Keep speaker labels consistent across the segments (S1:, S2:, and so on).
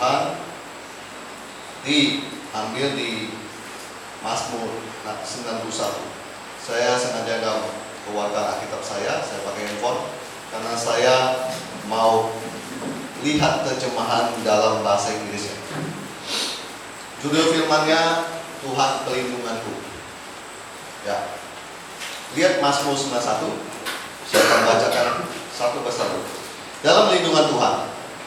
S1: Tuhan diambil di Mazmur 91. Saya sengaja nggak keluarkan Alkitab saya pakai handphone karena saya mau lihat terjemahan dalam bahasa Inggrisnya. Judul firman-Nya Tuhan pelindunganku. Ya. Lihat Mazmur 91. Saya akan bacakan satu persatu. Dalam lindungan Tuhan,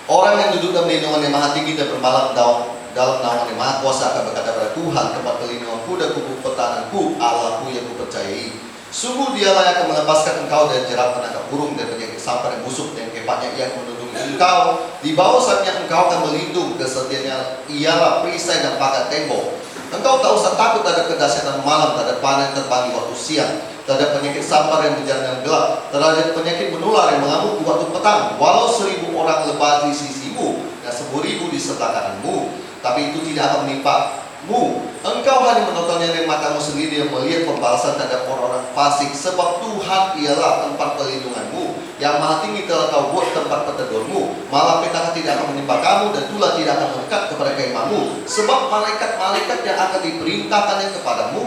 S1: orang yang duduk dalam lindungan yang maha tinggi dan bermalam dalam naungan yang maha kuasa akan berkata kepada Tuhan, tempat perlindunganku dan kubu pertahananku, Allahku yang kupercayai. Sungguh dialah yang akan melepaskan engkau dari jerat penangkap burung dan penyakit sampar yang busuk, dan kepatnya ia akan melindungi engkau. Di bawah sayapnya engkau akan melindung, kesetiaannya ialah perisai dan pagar tembok. Engkau tak usah takut terhadap kedahsyatan malam, terhadap panah yang terbang di waktu siang, terhadap penyakit sampar yang berjalan dengan gelap, terhadap penyakit menular yang mengamuk di waktu petang. Walau 1000 orang lebat di sisimu dan 1000 di sebelah kananmu, tapi itu tidak akan menimpamu. Engkau hanya menontonnya dengan matamu sendiri dan melihat pembalasan terhadap orang-orang fasik. Sebab Tuhan ialah tempat perlindunganmu, yang maha tinggi telah kau buat tempat pertedurmu. Malapetaka tidak akan menimpa kamu, dan tulah tidak akan mendekat kepada kemahmu. Sebab malaikat-malaikat yang akan diperintahkannya kepadamu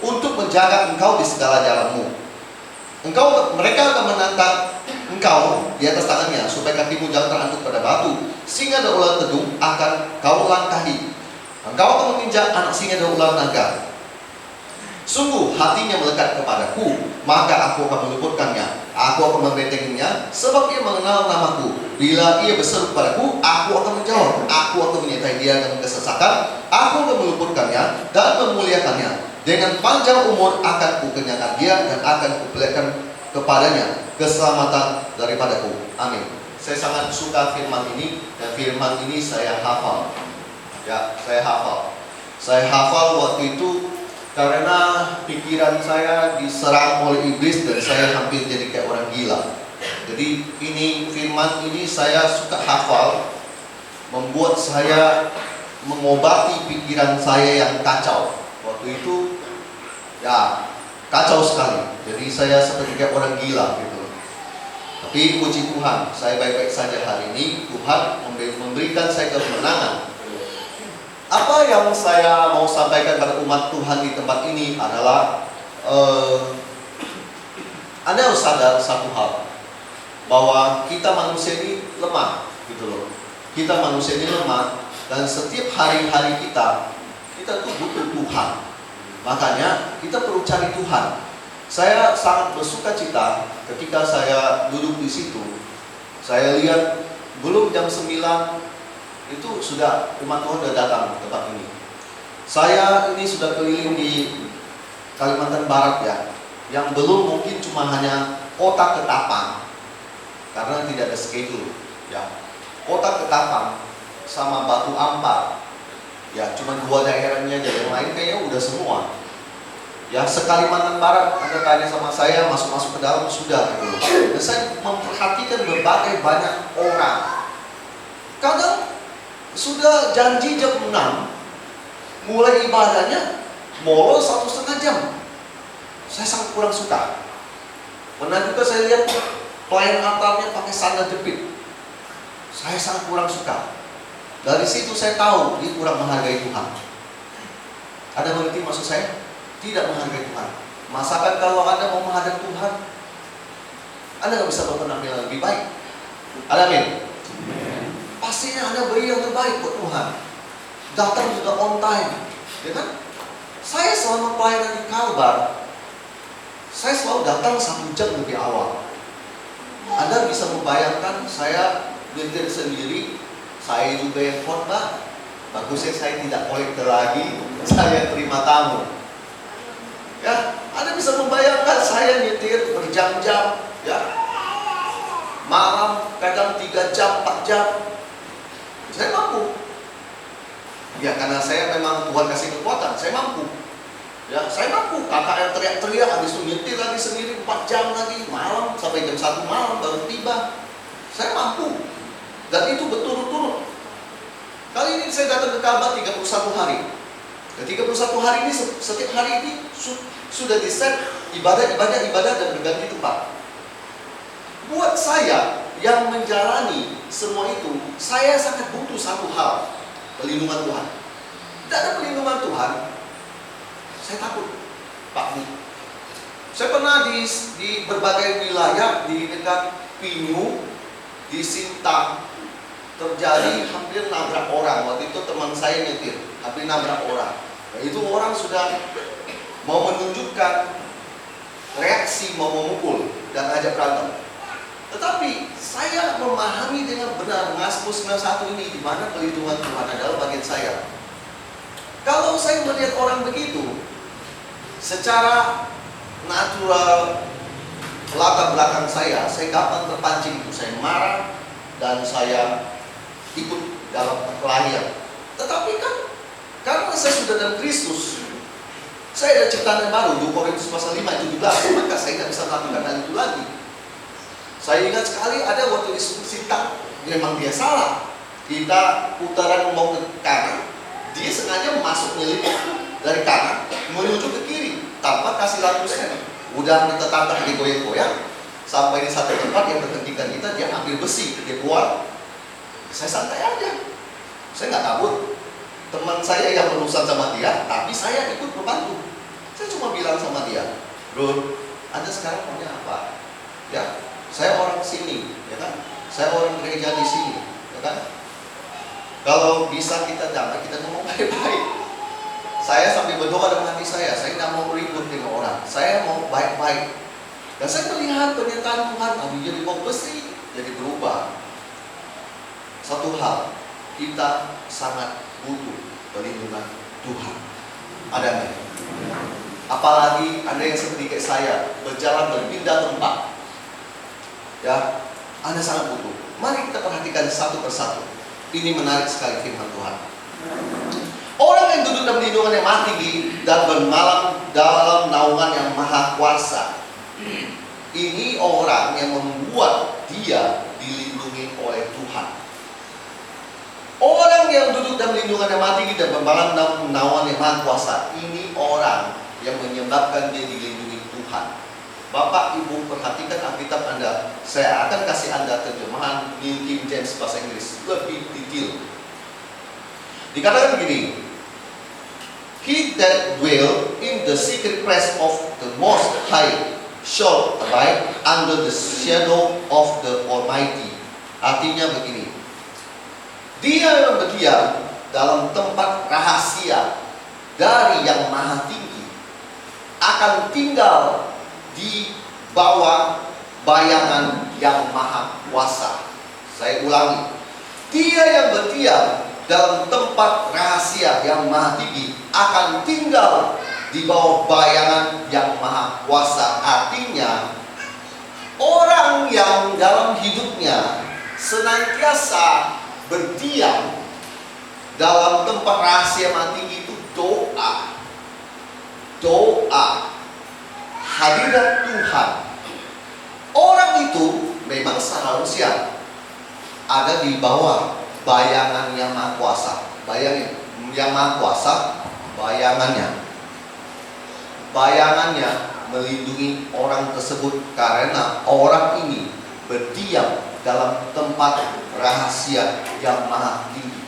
S1: untuk menjaga engkau di segala jalanmu. Mereka akan menantang engkau di atas tangannya, supaya kakimu jangan terantuk pada batu. Singa dan ular tedung akan kau langkahi. Engkau akan menginjak anak singa dan ular naga. Sungguh hatinya melekat kepadaku, maka aku akan meluputkannya. Aku akan membentenginya, sebab ia mengenal namaku. Bila ia berseru kepadaku, aku akan menjawab. Aku akan menyertai dia dalam kesesakan. Aku akan meluputkannya dan memuliakannya. Dengan panjang umur akan kukenyangkan dia, dan akan kuperlihatkan kepadanya keselamatan daripadaku. Amin. Saya sangat suka firman ini, dan firman ini saya hafal. Ya, saya hafal. Saya hafal waktu itu karena pikiran saya diserang oleh iblis dan saya hampir jadi kayak orang gila. Jadi ini firman ini saya suka hafal, membuat saya mengobati pikiran saya yang kacau. Waktu itu ya kacau sekali. Jadi saya seperti kayak orang gila gitu. Tapi puji Tuhan, saya baik-baik saja hari ini. Tuhan memberikan saya kemenangan. Apa yang saya mau sampaikan pada umat Tuhan di tempat ini adalah Anda harus sadar satu hal, bahwa kita manusia ini lemah gitu loh. Kita manusia ini lemah, dan setiap hari-hari kita tuh butuh Tuhan. Makanya kita perlu cari Tuhan. Saya sangat bersuka cita ketika saya duduk di situ. Saya lihat belum jam 9 itu sudah umat Tuhan sudah datang ke tempat ini. Saya ini sudah keliling di Kalimantan Barat ya, yang belum mungkin cuma hanya Kota Ketapang, karena tidak ada schedule ya. Kota Ketapang sama Batu Ampar ya, cuma 2 daerahnya aja, yang lain kayaknya udah semua ya. Se-Kalimantan Barat Anda tanya sama saya, masuk ke dalam sudah gitu. Dan saya memperhatikan berbagai banyak orang. Kadang sudah janji jam 6 mulai ibadahnya molor 1,5 jam. Saya sangat kurang suka. Pernah juga saya lihat pelayan altarnya pakai sandal jepit. Saya sangat kurang suka. Dari situ saya tahu dia kurang menghargai Tuhan. Ada mengerti maksud saya? Tidak menghargai Tuhan. Masakan kalau Anda mau menghadap Tuhan, Anda nggak bisa berpenampilan lebih baik. Amin. Pastinya Anda beri yang terbaik buat Tuhan. Datang juga on time, ya kan? Saya selama pelayanan di Kalbar, saya selalu datang 1 jam lebih awal. Anda bisa membayangkan saya nyetir sendiri, saya juga yang khotbah. Bagusnya saya tidak kolektor lagi, saya terima tamu. Ya, Anda bisa membayangkan saya nyetir berjam-jam, ya. Malam kadang 3 jam, 4 jam. Saya mampu. Ya, karena saya memang Tuhan kasih kekuatan, saya mampu. Ya, saya mampu. Kakak yang teriak-teriak, habis itu nyetir lagi sendiri 4 jam lagi, malam sampai jam 1 malam baru tiba. Saya mampu. Dan itu berturut-turut. Kali ini saya datang ke Kalbar 31 hari. Dan 31 hari ini, setiap hari ini sudah di set ibadah dan berganti tempat. Buat saya, yang menjalani semua itu, saya sangat butuh satu hal, perlindungan Tuhan. Tidak ada perlindungan Tuhan, saya takut, Pak Bu. Saya pernah di berbagai wilayah, di dekat Pinyu, di Sintang, terjadi hampir nabrak orang. Waktu itu teman saya nyetir, hampir nabrak orang. Nah, itu orang sudah mau menunjukkan reaksi, mau memukul dan ajak berantem. Tetapi saya memahami dengan benar Mazmur 91 ini, di mana perlindungan Tuhan adalah bagian saya. Kalau saya melihat orang begitu, secara natural latar belakang saya gampang terpancing, saya marah dan saya ikut dalam perkelahian. Tetapi kan karena saya sudah dalam Kristus, saya ada ciptaan yang baru, 2 Korintus pasal 5:17, maka saya tidak bisa melakukan hal itu lagi. Saya ingat sekali ada waktu di Sintang, memang dia salah. Kita putaran mau ke kanan, dia sengaja masuk nyelip dari kanan menuju ke kiri tanpa kasih lampu sen. Udah kita tantang digoyang-goyang sampai di satu tempat yang berhentikan kita, dia ambil besi, dia keluar. Saya santai aja, saya nggak kabur. Teman saya yang berurusan sama dia, tapi saya ikut membantu. Saya cuma bilang sama dia, bro, Anda sekarang maunya apa? Ya, saya orang sini, ya kan? Saya orang gereja di sini, ya kan? Kalau bisa kita damai, kita ngomong baik-baik. Saya sambil berdoa dalam hati saya tidak mau ribut dengan orang. Saya mau baik-baik. Dan saya melihat pernyataan Tuhan, jadi bom besi, jadi berubah. Satu hal, kita sangat butuh perlindungan Tuhan. Ada nggak? Apalagi Anda yang seperti kayak saya, berjalan berpindah tempat. Ya, Anda sangat butuh. Mari kita perhatikan satu persatu. Ini menarik sekali firman Tuhan. Orang yang duduk dalam lindungan yang maha tinggi dan bermalam dalam naungan yang maha kuasa. Ini orang yang membuat dia dilindungi oleh Tuhan. Orang yang duduk dalam lindungan yang maha tinggi dan bermalam dalam naungan yang maha kuasa. Ini orang yang menyebabkan dia dilindungi Tuhan. Bapak Ibu perhatikan Alkitab Anda. Saya akan kasih Anda terjemahan New King James bahasa Inggris lebih detail. Dikatakan begini, He that dwell in the secret place of the Most High shall abide under the shadow of the Almighty. Artinya begini, dia yang berdiam dalam tempat rahasia dari yang maha tinggi akan tinggal di bawah bayangan yang maha kuasa. Saya ulangi, dia yang berdiam dalam tempat rahasia yang maha tinggi akan tinggal di bawah bayangan yang maha kuasa. Artinya, orang yang dalam hidupnya senantiasa berdiam dalam tempat rahasia maha tinggi itu doa, hadirat Tuhan. Orang itu memang secara manusia ada di bawah bayangan yang maha kuasa. Bayangin, yang maha kuasa, bayangannya melindungi orang tersebut karena orang ini berdiam dalam tempat rahasia yang maha tinggi.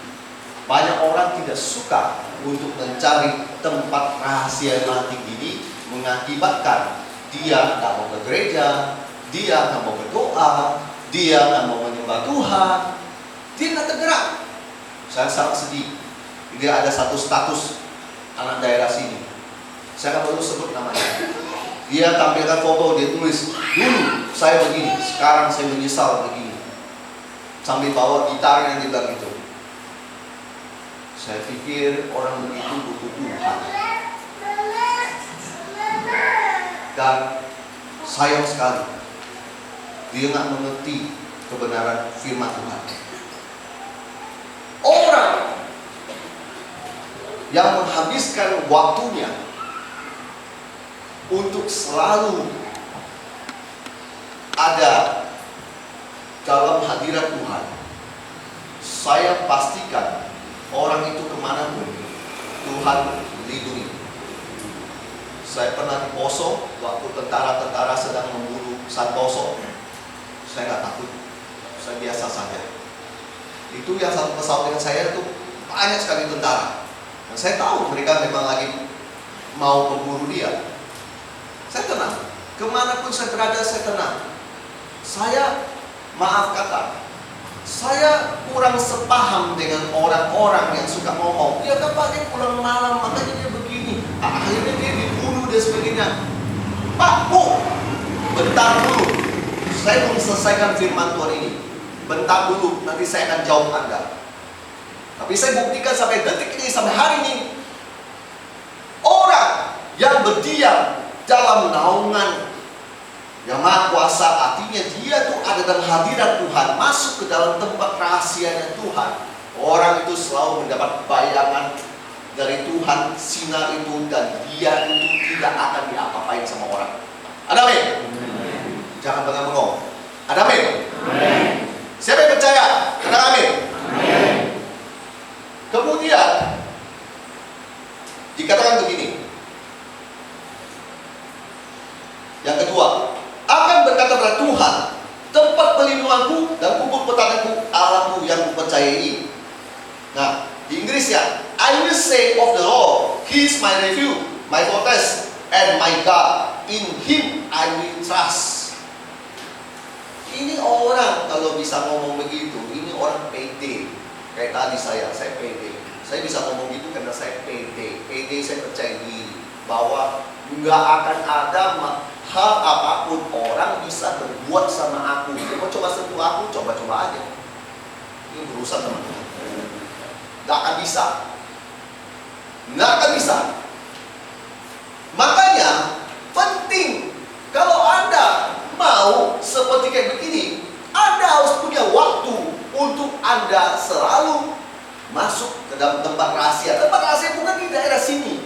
S1: Banyak orang tidak suka untuk mencari tempat rahasia yang maha tinggi ini, mengakibatkan dia tak mau ke gereja, dia tak mau berdoa, dia tak mau menyembah Tuhan, dia tak tergerak. Saya sangat sedih. Dia ada satu status anak daerah sini, saya akan baru sebut namanya. Dia tampilkan foto, dia tulis, dulu saya begini, sekarang saya menyesal begini, sambil bawa gitar yang dia bilang itu. Saya pikir orang begitu butuh Tuhan. Dan sayang sekali, dia nggak mengerti kebenaran firman Tuhan. Orang yang menghabiskan waktunya untuk selalu ada dalam hadirat Tuhan, saya pastikan orang itu kemanapun Tuhan lindungi. Saya pernah di Poso waktu tentara-tentara sedang memburu Santoso. Saya nggak takut. saya biasa saja. Itu yang satu pesawat dengan saya itu banyak sekali tentara. Dan saya tahu mereka memang lagi mau memburu dia. Saya tenang. Kemanapun saya berada, saya tenang. Saya, maaf kata, saya kurang sepaham dengan orang-orang yang suka ngomong, dia kan pakai pulang malam, makanya dia begini. Akhirnya dia dibunuh dan sebagainya. Pak, Bu, bentar dulu. Saya belum selesaikan firman Tuhan ini. Bentar dulu, nanti saya akan jawab Anda. Tapi saya buktikan sampai detik ini, sampai hari ini, orang yang berdiam dalam naungan yang Maha Kuasa, artinya dia tuh ada dalam hadirat Tuhan, masuk ke dalam tempat rahasianya Tuhan. Orang itu selalu mendapat bayangan dari Tuhan, sinar itu, dan dia itu tidak akan diapa-apain sama orang. Ada amin? Jangan bengong-bengong. Ada amin? Siapa yang percaya? Kata amin. Kemudian dikatakan begini. Yang kedua, akan berkata kepada Tuhan, tempat pelindunganku dan kubur pertahananku, Allahku yang kupercayai. Nah, di Inggris ya, I will say of the Lord, He is my refuge, my fortress, and my God. In Him I will trust. Ini orang kalau bisa ngomong begitu, ini orang pede. Kayak tadi saya pede. Saya bisa ngomong gitu karena saya pede. Pede, saya percaya diri bahwa nggak akan ada hal apapun orang bisa berbuat sama aku. Dia mau coba sentuh aku, coba-coba aja. Ini berusaha teman-teman. Nggak akan bisa. Nggak akan bisa. Makanya penting kalau Anda mau seperti kayak begini, Anda harus punya waktu untuk Anda selalu masuk ke dalam tempat rahasia. Tempat rahasia bukan di daerah sini.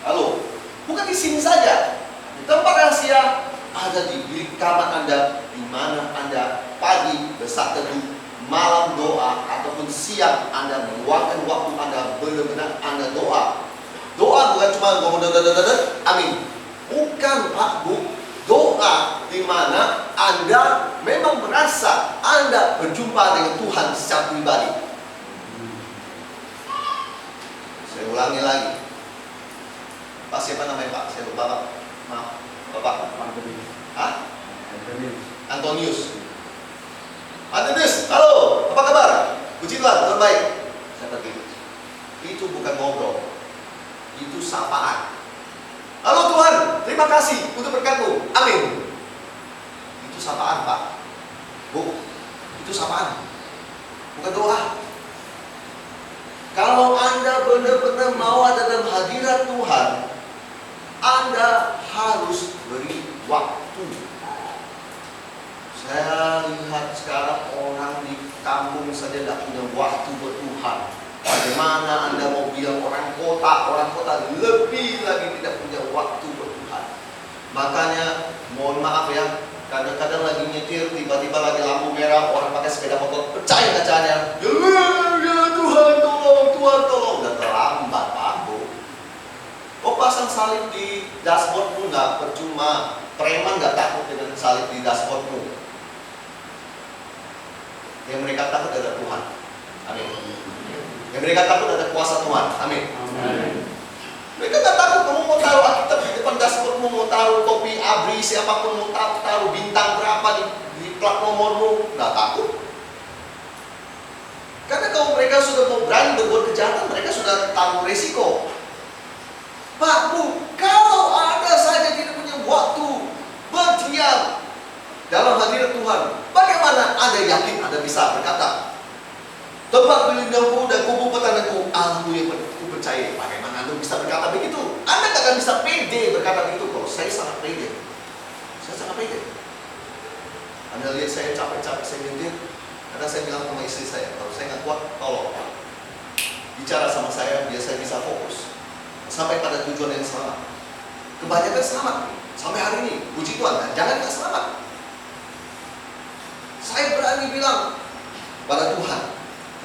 S1: Halo, bukan di sini saja. Tempat rahasia ada di bilik kamar Anda, di mana Anda pagi bersaat teduh, malam doa, ataupun siang Anda meluangkan waktu Anda benar-benar Anda doa. Doa bukan cuma ngomong amin. Bukan Pak Bu. Doa di mana Anda memang merasa Anda berjumpa dengan Tuhan secara pribadi. Saya ulangi lagi. Pak siapa namanya Pak? Saya lupa Pak. Maaf, Bapak. Hah? Antonius. Antonius, halo, apa kabar? Puji Tuhan, terbaik. Saya pergi. Itu bukan ngobrol, itu sapaan. Halo Tuhan, terima kasih untuk berkat-Mu. Amin. Itu sapaan Pak. Bu, itu sapaan. Bukan doa. Kalau Anda benar-benar mau ada dalam hadirat Tuhan, Anda harus beri waktu. Saya lihat sekarang orang di kampung saja tidak punya waktu buat Tuhan. Bagaimana Anda mau bilang orang kota lebih lagi tidak punya waktu buat Tuhan. Makanya mohon maaf ya, kadang-kadang lagi nyetir, tiba-tiba lagi lampu merah, orang pakai sepeda motor, pecahin kacanya. Ya Tuhan tolong, udah terlambat Pak Bu. Oh pasang salib di dashboardmu nggak percuma, preman nggak takut dengan salib di dashboardmu. Yang mereka takut adalah Tuhan. Amin. Yang mereka takut ada kuasa Tuhan. Amin. Mereka nggak takut kamu mau taruh Alkitab di depan dashboardmu, mau taruh topi ABRI, siapapun mau taruh bintang berapa di plat nomormu, nggak takut. Karena kalau mereka sudah mau berani berbuat kejahatan, mereka sudah tanggung resiko. Pak Bu, kalau Anda saja tidak punya waktu berdiam dalam hadirat Tuhan, bagaimana Anda yakin Anda bisa berkata, tempat pelindungku dan kubu pertahananku, Allahku yang kupercayai? Bagaimana Anda bisa berkata begitu? Anda tidak akan bisa pede berkata begitu. Kalau saya sangat pede. Saya sangat pede. Anda lihat saya capek-capek, saya nyetir. Karena saya bilang sama istri saya, kalau saya nggak kuat, tolong Pak, bicara sama saya, biar saya bisa fokus sampai pada tujuan yang selamat. Kebanyakan selamat sampai hari ini, puji Tuhan. Jangan nggak selamat. Saya berani bilang pada Tuhan,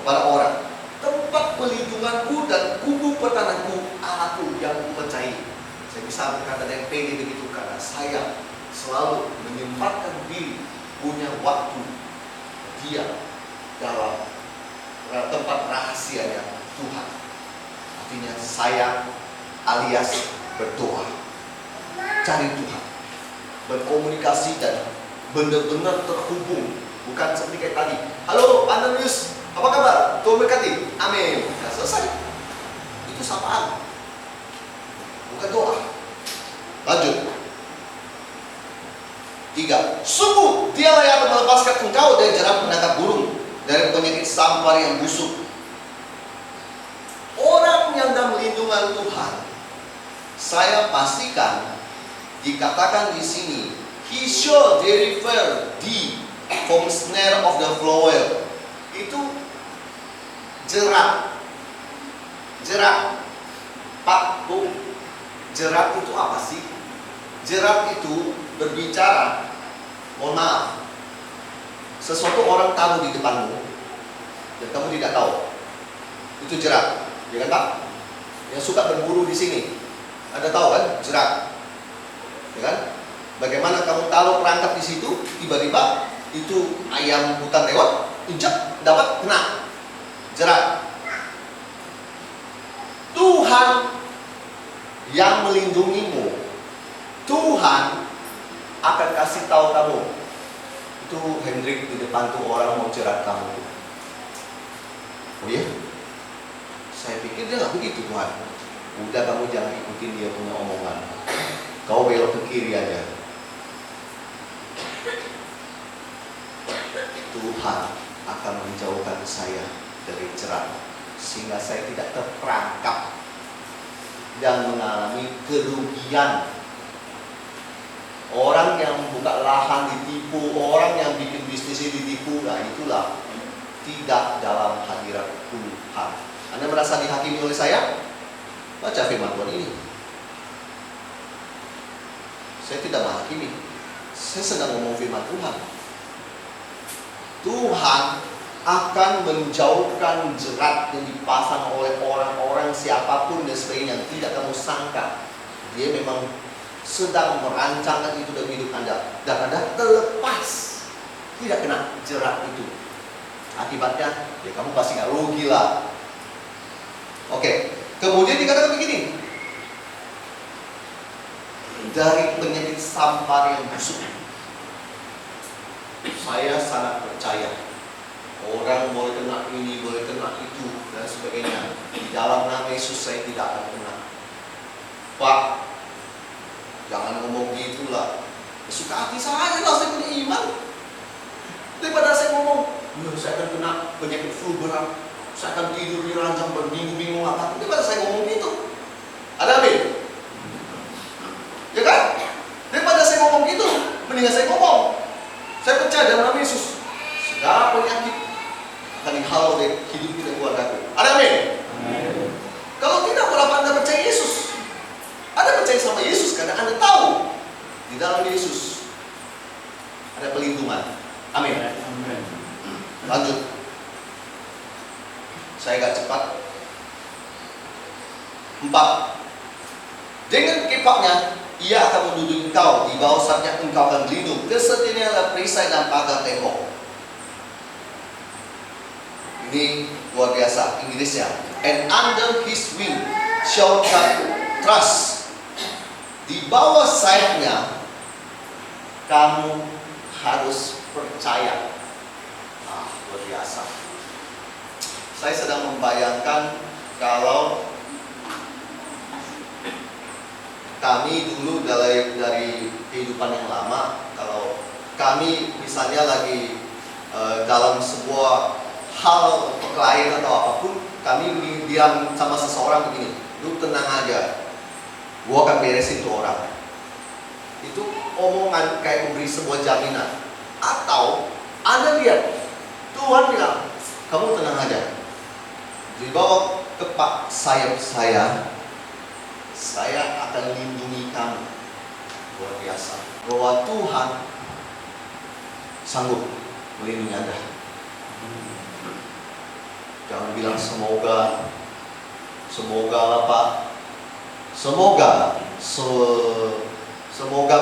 S1: kepada orang, tempat pelindunganku dan kubu pertahananku, Allahku yang kupercayai. Saya bisa berkata dengan pede begitu karena saya selalu menyempatkan diri, punya waktu dia dalam tempat rahasianya Tuhan. Artinya saya alias berdoa, cari Tuhan, berkomunikasi dan benar-benar terhubung. Bukan seperti kayak tadi, halo Andrews, apa kabar? Tuhan berkati, amin. Nah, selesai. Itu sapaan, bukan doa. Lanjut. 3. Sungguh dialah yang akan melepaskan engkau dari jerat penangkap burung, dari penyakit sampar yang busuk. Orang yang dalam lindungan Tuhan, saya pastikan dikatakan di sini, he shall deliver thee from snare of the fowler. Itu jerat. Pak, Bu, jerat itu apa sih? Jerat itu berbicara, mohon maaf, sesuatu orang taruh di depanmu dan kamu tidak tahu, itu jerat, ya kan Pak? Yang suka berburu di sini, Anda tahu kan, jerat, ya kan? Bagaimana kamu taruh perangkap di situ, tiba-tiba itu ayam hutan lewat, injak, dapat kena jerat. Tuhan yang melindungimu, Tuhan akan kasih tahu kamu, itu Hendrik di depan tuh orang mau jerat kamu. Oh iya? Saya pikir dia nggak begitu Tuhan. Udah, kamu jangan ikutin dia punya omongan. Kau belok ke kiri aja. Tuhan akan menjauhkan saya dari jerat, sehingga saya tidak terperangkap dan mengalami kerugian. Orang yang buka lahan ditipu, orang yang bikin bisnisnya ditipu, nah itulah tidak dalam hadirat Tuhan. Anda merasa dihakimi oleh saya? Baca firman Tuhan ini. Saya tidak menghakimi, saya sedang ngomong firman Tuhan. Tuhan akan menjauhkan jerat yang dipasang oleh orang-orang siapapun dan sebagainya yang tidak kamu sangka. Dia memang sedang merancangkan itu dalam hidup Anda, dan Anda terlepas, tidak kena jerat itu. Akibatnya, ya kamu pasti nggak rugi lah. Oke, kemudian dikatakan begini, dari penyakit sampar yang busuk. Saya sangat percaya orang boleh kena ini, boleh kena itu, dan sebagainya. Di dalam nama Yesus saya tidak akan kena. Pak, jangan ngomong gitulah. Suka hati saya lah, saya punya iman. Daripada saya ngomong, saya akan kena penyakit flu berat, saya akan tidur di ranjang berminggu-minggu apa. Daripada saya ngomong gitu. Ada amin? Ya kan? Daripada saya ngomong gitu, mendingan saya ngomong, saya percaya dalam nama Yesus segala penyakit akan dihalau dari hidup kita, keluargaku. Ada amin? Kalau tidak, berapa Anda percaya Yesus? Anda percaya sama Yesus karena Anda tahu di dalam Yesus ada pelindungan. Amin. Lanjut. Saya agak cepat. 4. Dengan kepaknya ia akan menduduki engkau, di bawah sayapnya engkau akan berlindung. Kesetiaannya adalah perisai dan pagar tembok. Ini luar biasa Inggrisnya. And under his wing shall trust. Di bawah sayapnya kamu harus percaya. Luar biasa. Saya sedang membayangkan kalau kami dulu dari kehidupan yang lama, kalau kami misalnya lagi dalam sebuah hal perkelahian atau apapun, kami diam sama seseorang begini, lu tenang aja, gua akan beresin tuh orang. Itu omongan kayak memberi sebuah jaminan. Atau Anda lihat, Tuhan bilang, kamu tenang aja, di bawah kepak sayap saya akan lindungi kamu. Luar biasa. Bahwa Tuhan sanggup melindungi Anda. Jangan bilang semoga lah Pak. Semoga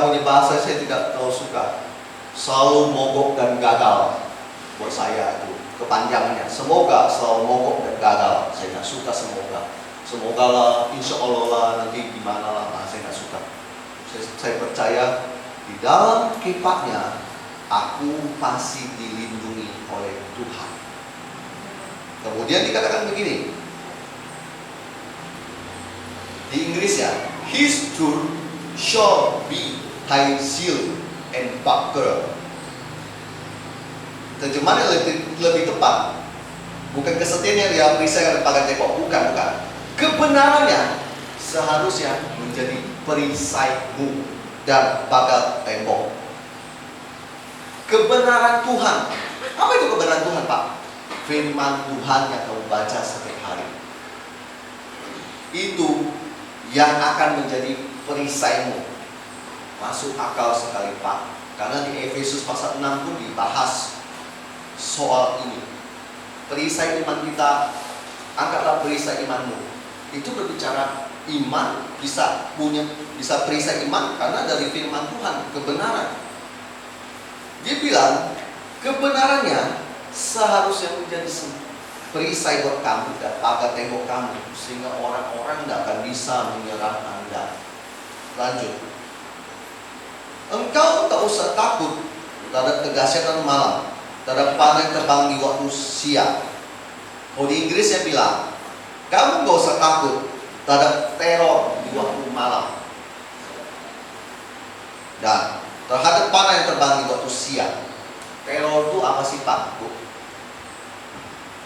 S1: punya bahasa saya tidak terlalu suka. Selalu mogok dan gagal. buat saya itu kepanjangannya. Semoga selalu mogok dan gagal. Saya nggak suka semoga. Semoga lah, insya Allah lah, nanti gimana lah. Nah, saya nggak suka. Saya percaya di dalam kipatnya aku pasti dilindungi oleh Tuhan. Kemudian dikatakan begini di Inggris ya, His truth shall be thy shield and buckler. Terjemahannya lebih tepat, bukan kesetiaannya dia perisai dan pagar tembok, bukan. Kebenarannya seharusnya menjadi perisaimu dan pagar tembok. Kebenaran Tuhan. Apa itu kebenaran Tuhan, Pak? Firman Tuhan yang kamu baca setiap hari. Itu yang akan menjadi perisaimu. Masuk akal sekali, Pak. Karena di Efesus pasal 6 pun dibahas soal ini. Perisai iman kita, angkatlah perisai imanmu. Itu berbicara iman, bisa perisai iman karena dari firman Tuhan, kebenaran. Dia bilang kebenarannya seharusnya menjadi perisai buat kamu dan pagar tembok kamu, sehingga orang-orang tidak akan bisa menyerang Anda. Lanjut. Engkau tak usah takut terhadap kedahsyatan malam, terhadap panah yang terbang di waktu siang. Oh, di Inggris yang bilang, kamu gak usah takut terhadap teror di waktu malam dan terhadap panah yang terbang di waktu siang. Teror itu apa sih, Pak?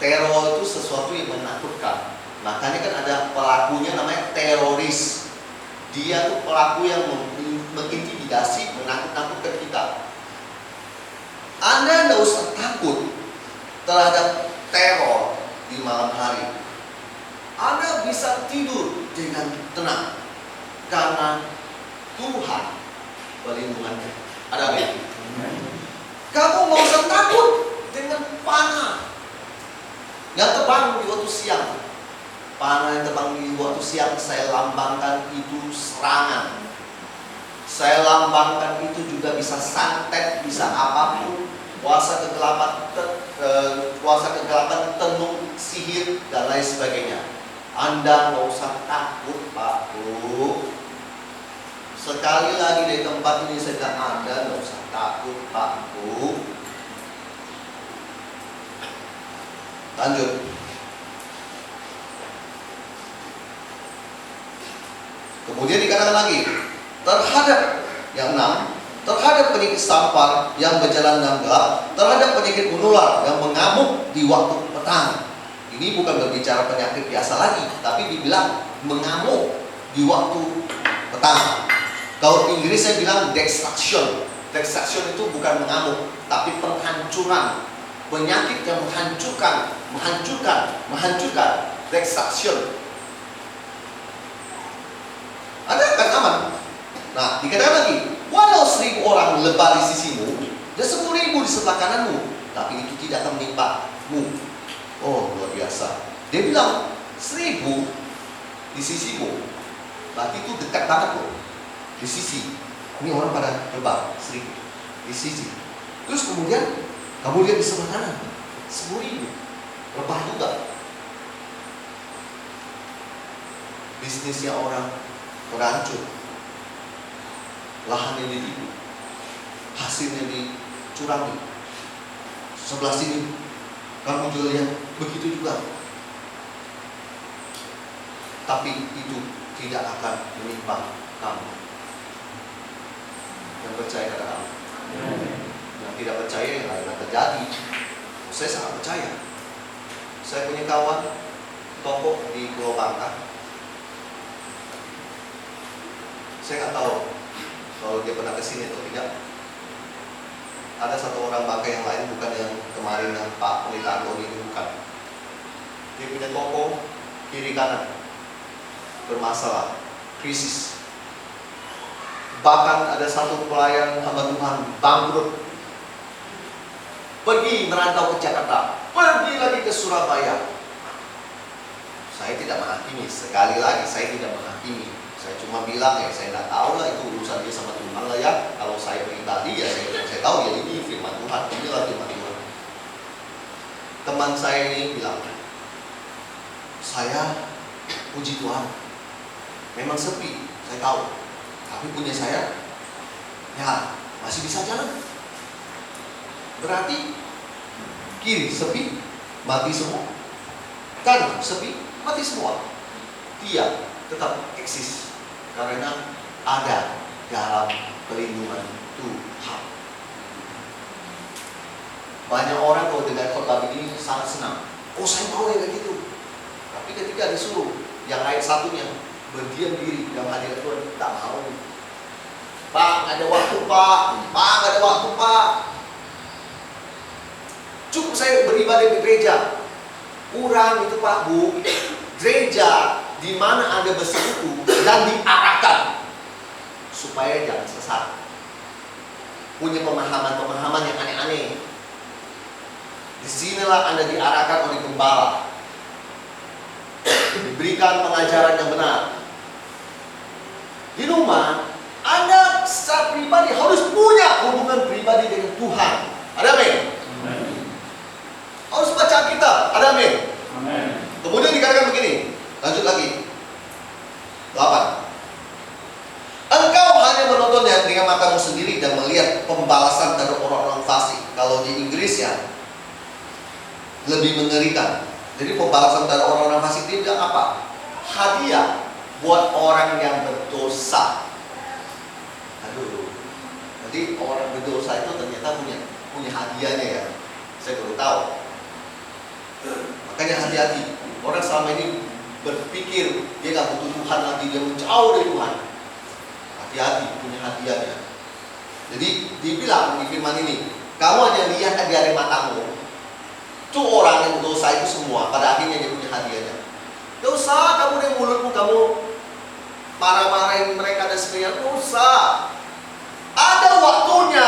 S1: Teror itu sesuatu yang menakutkan. Makanya kan ada pelakunya namanya teroris. Dia tuh pelaku yang mengintimidasi, menakut-nakutkan kita. Anda tidak usah takut terhadap teror di malam hari. Anda bisa tidur dengan tenang karena Tuhan perlindungannya. Ada apa? Kamu mau usah takut dengan panah yang terbang di waktu siang. Panah yang terbang di waktu siang saya lambangkan itu serangan. Saya lambangkan itu juga bisa santet, bisa apapun. Kuasa kegelapan, tenung, sihir, dan lain sebagainya. Anda nggak usah takut, Pak Bu. Sekali lagi dari tempat ini saya bilang, Anda nggak usah takut, Pak Bu. Lanjut. Kemudian dikatakan lagi, terhadap yang 6, terhadap penyakit sampar yang berjalan dalam gelap, terhadap penyakit menular yang mengamuk di waktu petang. Ini bukan berbicara penyakit biasa lagi, tapi dibilang mengamuk di waktu petang. Kalau Inggrisnya bilang destruction. Destruction itu bukan mengamuk, tapi penghancuran. Penyakit yang menghancurkan. Destruction. Anda akan aman. Nah, dikatakan lagi, walau 1000 orang lebar di sisimu dan 10.000 di sebelah kananmu, tapi itu tidak akan menimpamu. Oh, luar biasa. Dia bilang 1000 di sisimu, berarti itu dekat banget loh. Di sisi. Ini orang pada lebar 1000 di sisi. Terus kemudian kamu lihat di sebelah kanan 10.000 lebah juga. Bisnisnya orang berancur, lahannya ditipu, hasilnya dicurangi. Sebelah sini kamu juga lihat begitu juga. Tapi itu tidak akan menimpa kamu. Yang percaya kata kamu. Yang tidak percaya yang akan terjadi. Saya sangat percaya. Saya punya kawan toko di Pulau Bangka. Saya nggak tahu kalau dia pernah kesini atau tidak. Ada satu orang Bangka yang lain, bukan yang kemarin yang Pak Pelita Antoni ini, bukan. Dia punya toko kiri kanan bermasalah, krisis. Bahkan ada satu pelayan hamba Tuhan bangkrut, pergi merantau ke Jakarta, pergi lagi ke Surabaya. Saya tidak menghakimi, sekali lagi saya tidak menghakimi. Saya cuma bilang ya, saya tidak tahu lah, itu urusan dia sama Tuhan lah ya. Kalau saya pribadi ya, saya tahu ya ini firman Tuhan, inilah firman Tuhan. teman saya ini bilang, saya puji Tuhan, memang sepi, saya tahu, tapi punya saya, ya masih bisa jalan. Berarti kiri sepi, mati semua. Kanan sepi, mati semua. Dia tetap eksis karena ada dalam perlindungan Tuhan. Banyak orang kalau dengar khotbah ini sangat senang. Oh, saya mau ya kayak gitu. Tapi ketika disuruh yang ayat satunya berdiam diri dalam hadirat Tuhan, tak mau. Pak, nggak ada waktu Pak. Pak, nggak ada waktu Pak. Cukup saya beribadah di gereja. Kurang itu Pak Bu. Gereja di mana Anda bersekutu dan diarahkan supaya jangan sesat. Punya pemahaman-pemahaman yang aneh-aneh. Disinilah Anda diarahkan oleh gembala. Diberikan pengajaran yang benar. Di rumah, Anda secara pribadi harus punya hubungan pribadi dengan Tuhan. Ada amin? Harus baca Alkitab. Ada amin? Kemudian dikatakan begini. Lanjut lagi. 8. Engkau hanya menontonnya dengan matamu sendiri dan melihat pembalasan dari orang-orang fasik. Kalau di Inggris ya lebih mengerikan. Jadi pembalasan dari orang-orang fasik itu apa? Hadiah buat orang yang berdosa. Aduh. Jadi orang berdosa itu ternyata punya hadiahnya ya. Saya baru tahu. Makanya hati-hati. Orang selama ini berpikir dia gak butuh Tuhan lagi, dia menjauh dari Tuhan. Hati-hati, punya hadiahnya. Jadi dibilang di firman ini, kamu hanya lihat dari matamu. Itu orang yang berdosa itu semua, pada akhirnya dia punya hadiahnya. Gak usah kamu dari mulutmu kamu marah-marahin mereka dan sebagainya. Gak usah. Ada waktunya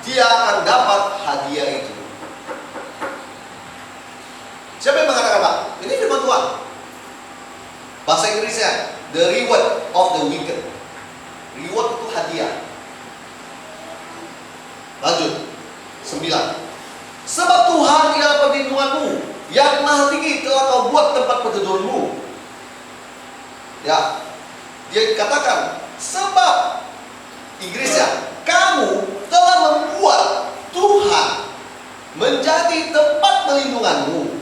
S1: dia akan dapat hadiah itu. Siapa yang mengatakan Pak? Ini firman Tuhan. Bahasa Inggrisnya, the reward of the wicked. Reward itu hadiah. Lanjut 9. Sebab Tuhan ialah perlindunganmu, yang maha tinggi telah kau buat tempat pertidurmu. Ya, dia katakan sebab Inggrisnya, kamu telah membuat Tuhan menjadi tempat perlindunganmu.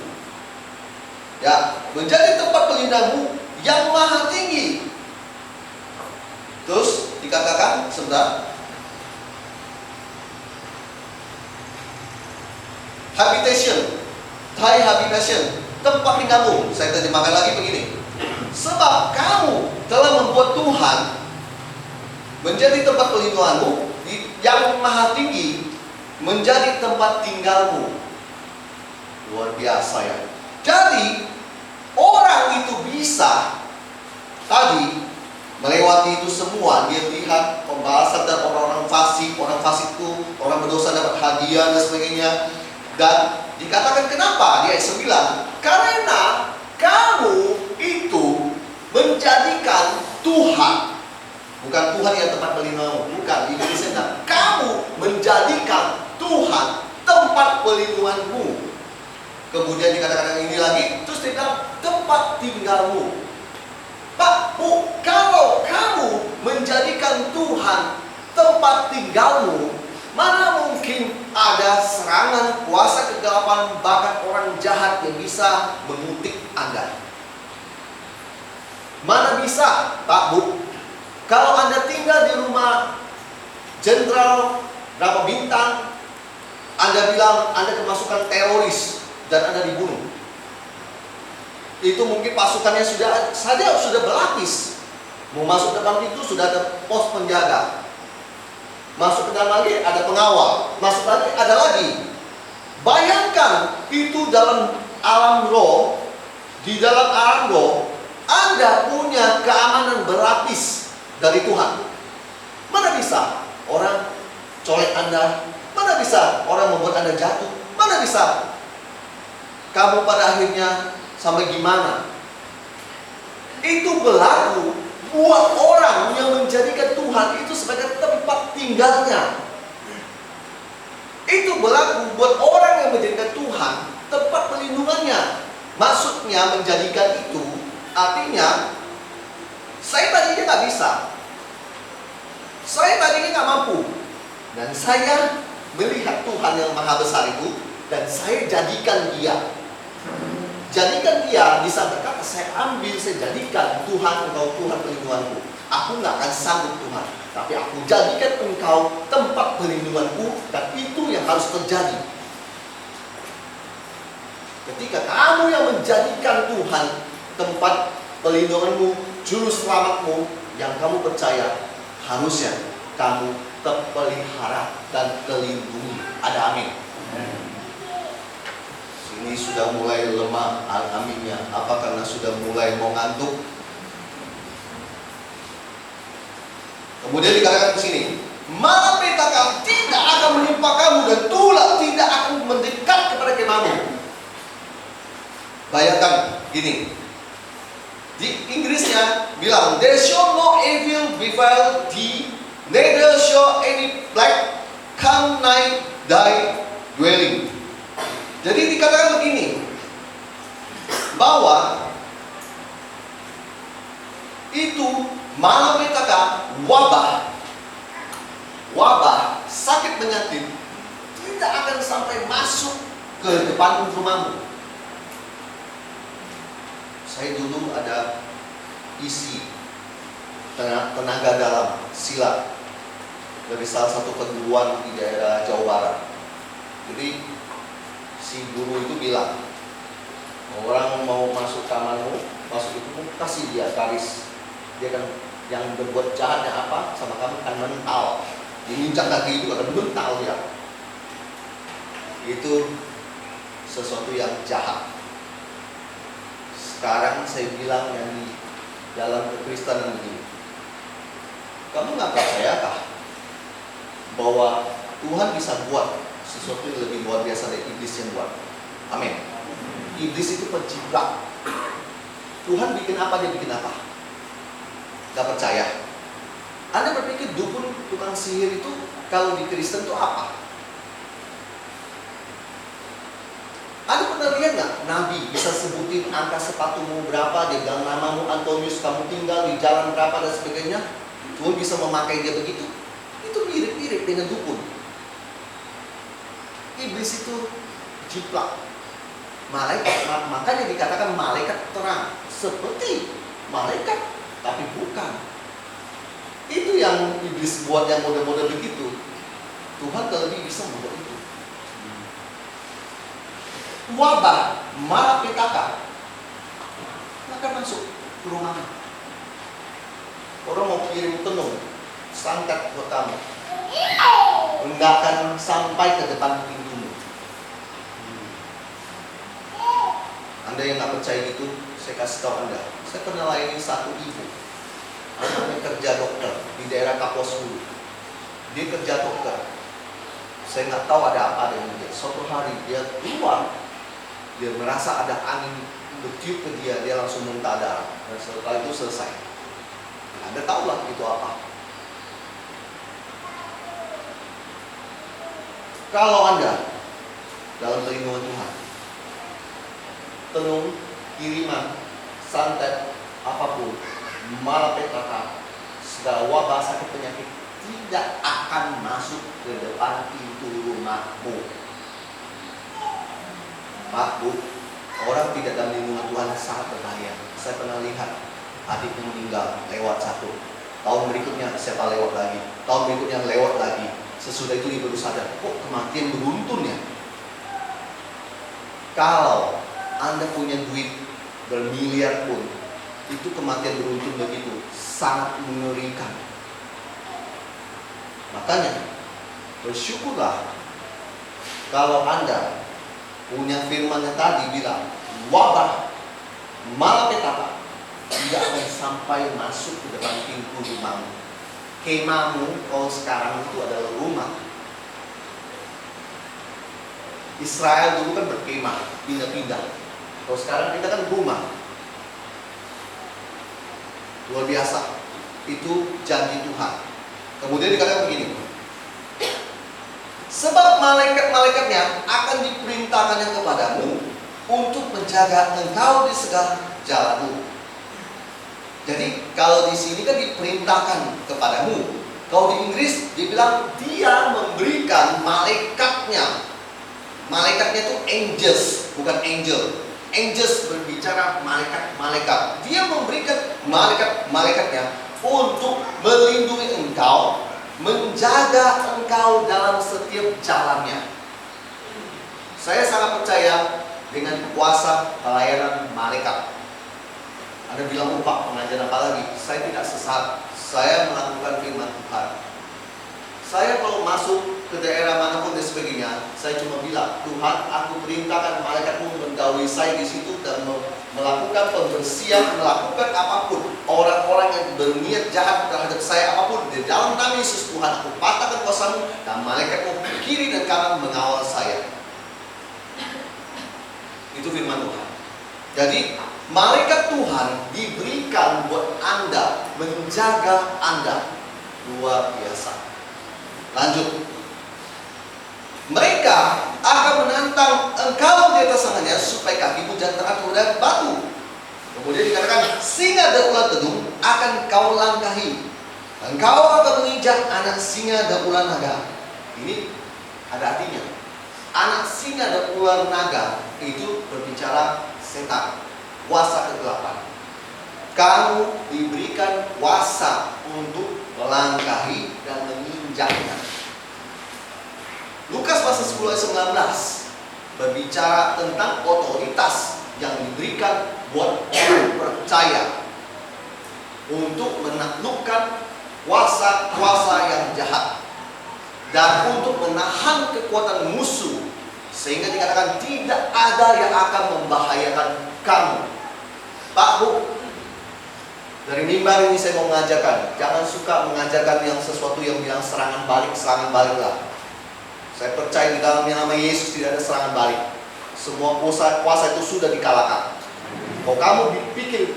S1: Ya, menjadi tempat perlindunganmu yang maha tinggi. Terus dikatakan sebentar. Habitation, Thai habitation, tempat tinggalmu. Saya terjemahkan lagi begini. Sebab kamu telah membuat Tuhan menjadi tempat perlindunganmu yang maha tinggi, menjadi tempat tinggalmu. Luar biasa ya. Jadi orang itu bisa tadi melewati itu semua. Dia lihat pembahasan dan orang-orang fasik itu, orang berdosa dapat hadiah dan sebagainya. Dan dikatakan kenapa di ayat 9? Karena kamu itu menjadikan Tuhan, bukan Tuhan yang tempat perlindunganmu, bukan di Indonesia. Kamu menjadikan Tuhan tempat perlindunganmu. Kemudian dikatakan yang ini lagi, terus dia bilang tempat tinggalmu. Pak, Bu, kalau kamu menjadikan Tuhan tempat tinggalmu, mana mungkin ada serangan kuasa kegelapan bahkan orang jahat yang bisa mengutik Anda? Mana bisa, Pak, Bu? Kalau Anda tinggal di rumah jenderal berapa bintang, Anda bilang Anda kemasukan teroris dan Anda dibunuh. Itu mungkin pasukannya sudah berlapis. Mau masuk depan itu sudah ada pos penjaga. Masuk ke dalam lagi ada pengawal. Masuk lagi ada lagi. Bayangkan itu dalam alam roh. Di dalam alam roh Anda punya keamanan berlapis dari Tuhan. Mana bisa orang colek Anda? Mana bisa orang membuat Anda jatuh? Mana bisa kamu pada akhirnya sampai gimana? Itu berlaku buat orang yang menjadikan Tuhan itu sebagai tempat tinggalnya. Itu berlaku buat orang yang menjadikan Tuhan tempat perlindungannya. Maksudnya menjadikan itu, artinya saya tadinya nggak bisa, saya tadinya nggak mampu, dan saya melihat Tuhan yang maha besar itu, dan saya jadikan dia. Jadikan dia, bisa berkata, saya ambil, saya jadikan Tuhan, engkau Tuhan perlindunganku. Aku nggak akan sanggup Tuhan, tapi aku jadikan engkau tempat perlindunganku, dan itu yang harus terjadi. Ketika kamu yang menjadikan Tuhan tempat perlindunganmu, juru selamatmu, yang kamu percaya, harusnya kamu terpelihara dan terlindungi. Ada amin. Ini sudah mulai lemah aminnya. Apa karena sudah mulai mau ngantuk? Kemudian dikatakan di sini, malapetaka tidak akan menimpa kamu dan tulah tidak akan mendekat kepada kemahmu. Bayangkan gini, di Inggrisnya bilang, there shall no evil befall thee, neither shall any plague come nigh thy dwelling. Jadi dikatakan begini, bahwa itu malapetaka, wabah, sakit penyakit tidak akan sampai masuk ke depan rumahmu. Saya dulu ada isi tenaga dalam silat dari salah satu perguruan di daerah Jawa Barat. Jadi si guru itu bilang, orang mau masuk kamarmu, masuk itu pun kasih dia garis. Dia kan yang berbuat jahatnya apa sama kamu kan mental. Diinjak kaki itu akan mental dia. Itu sesuatu yang jahat. Sekarang saya bilang yang di dalam kekristenan begini, kamu nggak percayakah bahwa Tuhan bisa buat sesuatu yang lebih luar biasa dari iblis yang buat? Amin. Iblis itu penciplak. Tuhan bikin apa, dia bikin apa? Gak percaya. Anda berpikir dukun, tukang sihir itu kalau di Kristen itu apa? Anda pernah lihat nggak Nabi bisa sebutin angka sepatumu berapa, dia bilang namamu Antonius, kamu tinggal di jalan berapa dan sebagainya? Tuhan bisa memakai dia begitu? Itu mirip-mirip dengan dukun. Iblis itu jiplak. Malaikat, makanya dikatakan malaikat terang, seperti malaikat, tapi bukan. Itu yang iblis buat, yang model-model begitu. Tuhan terlebih bisa membuat itu. Wabah, malapetaka akan masuk ke rumahmu. Orang mau kirim tenung, santet buat kamu, enggak akan sampai ke depan pintumu. Anda yang nggak percaya itu, saya kasih tahu Anda. Saya pernah layani satu ibu, anaknya kerja dokter di daerah Kapuas Hulu. Dia kerja dokter. Saya nggak tahu ada apa dengan dia. Suatu hari dia keluar, dia merasa ada angin bertiup ke dia, dia langsung muntah darah. Dan setelah itu selesai. Anda tahulah itu apa. Kalau Anda dalam perlindungan Tuhan, tenung, kiriman, santet, apapun, malapetaka, segala wabah, sakit penyakit tidak akan masuk ke depan pintu rumahmu. Pak, Bu, orang tidak dalam lindungan Tuhan sangat berbahaya. Saya pernah lihat adiknya meninggal lewat satu, tahun berikutnya siapa lewat lagi, tahun berikutnya lewat lagi. Sesudah itu dia baru sadar, kok kematian beruntun ya. Kalau Anda punya duit bermiliar pun, itu kematian beruntun begitu sangat mengerikan. Makanya bersyukurlah kalau Anda punya firman yang tadi bilang, wabah, malapetaka tidak akan sampai masuk ke depan pintu rumahmu. Kemahmu kalau sekarang itu adalah rumah. Israel dulu kan berkemah, pindah-pindah. Kalau sekarang kita kan rumah. Luar biasa. Itu janji Tuhan. Kemudian dikatakan begini, sebab malaikat-malaikatnya akan diperintahkannya kepadamu untuk menjaga engkau di segala jalanmu. Jadi kalau di sini kan diperintahkan kepadamu. Kalau di Inggris dibilang dia memberikan malaikatnya. Malaikatnya itu angels, bukan angel. Angels berbicara malaikat-malaikat. Dia memberikan malaikat-malaikatnya untuk melindungi engkau, menjaga engkau dalam setiap jalannya. Saya sangat percaya dengan kuasa pelayanan malaikat. Anda bilang, Pak, pengajaran apa lagi? Saya tidak sesat. Saya melakukan firman Tuhan. Saya kalau masuk ke daerah manapun dan sebagainya, saya cuma bilang, Tuhan, aku perintahkan malaikatmu mendahului saya di situ dan melakukan pembersihan, melakukan apapun. Orang-orang yang berniat jahat terhadap saya apapun, di dalam nama Yesus Tuhan, aku patahkan kuasamu dan malaikatmu kiri dan kanan mengawal saya. Itu firman Tuhan. Jadi malaikat Tuhan diberikan buat Anda, menjaga Anda. Luar biasa. Lanjut. Mereka akan menantang engkau di atas tangannya supaya kakimu jangan teratur dan batu. Kemudian dikatakan, singa dan ular gedung akan kau langkahi. Engkau akan menginjak anak singa dan ular naga. Ini ada artinya. Anak singa dan ular naga itu berbicara setan, kuasa kegelapan. Kamu diberikan kuasa untuk melangkahi dan menginjaknya. Lukas pasal 10 ayat 19 berbicara tentang otoritas yang diberikan buat orang percaya untuk menaklukkan kuasa-kuasa yang jahat dan untuk menahan kekuatan musuh, sehingga dikatakan tidak ada yang akan membahayakan kamu. Pak, Bu, dari mimbar ini saya mau mengajarkan, jangan suka mengajarkan yang sesuatu yang bilang serangan balik lah. Saya percaya di dalam nama Yesus tidak ada serangan balik. Semua kuasa itu sudah dikalahkan. Kalau kamu pikir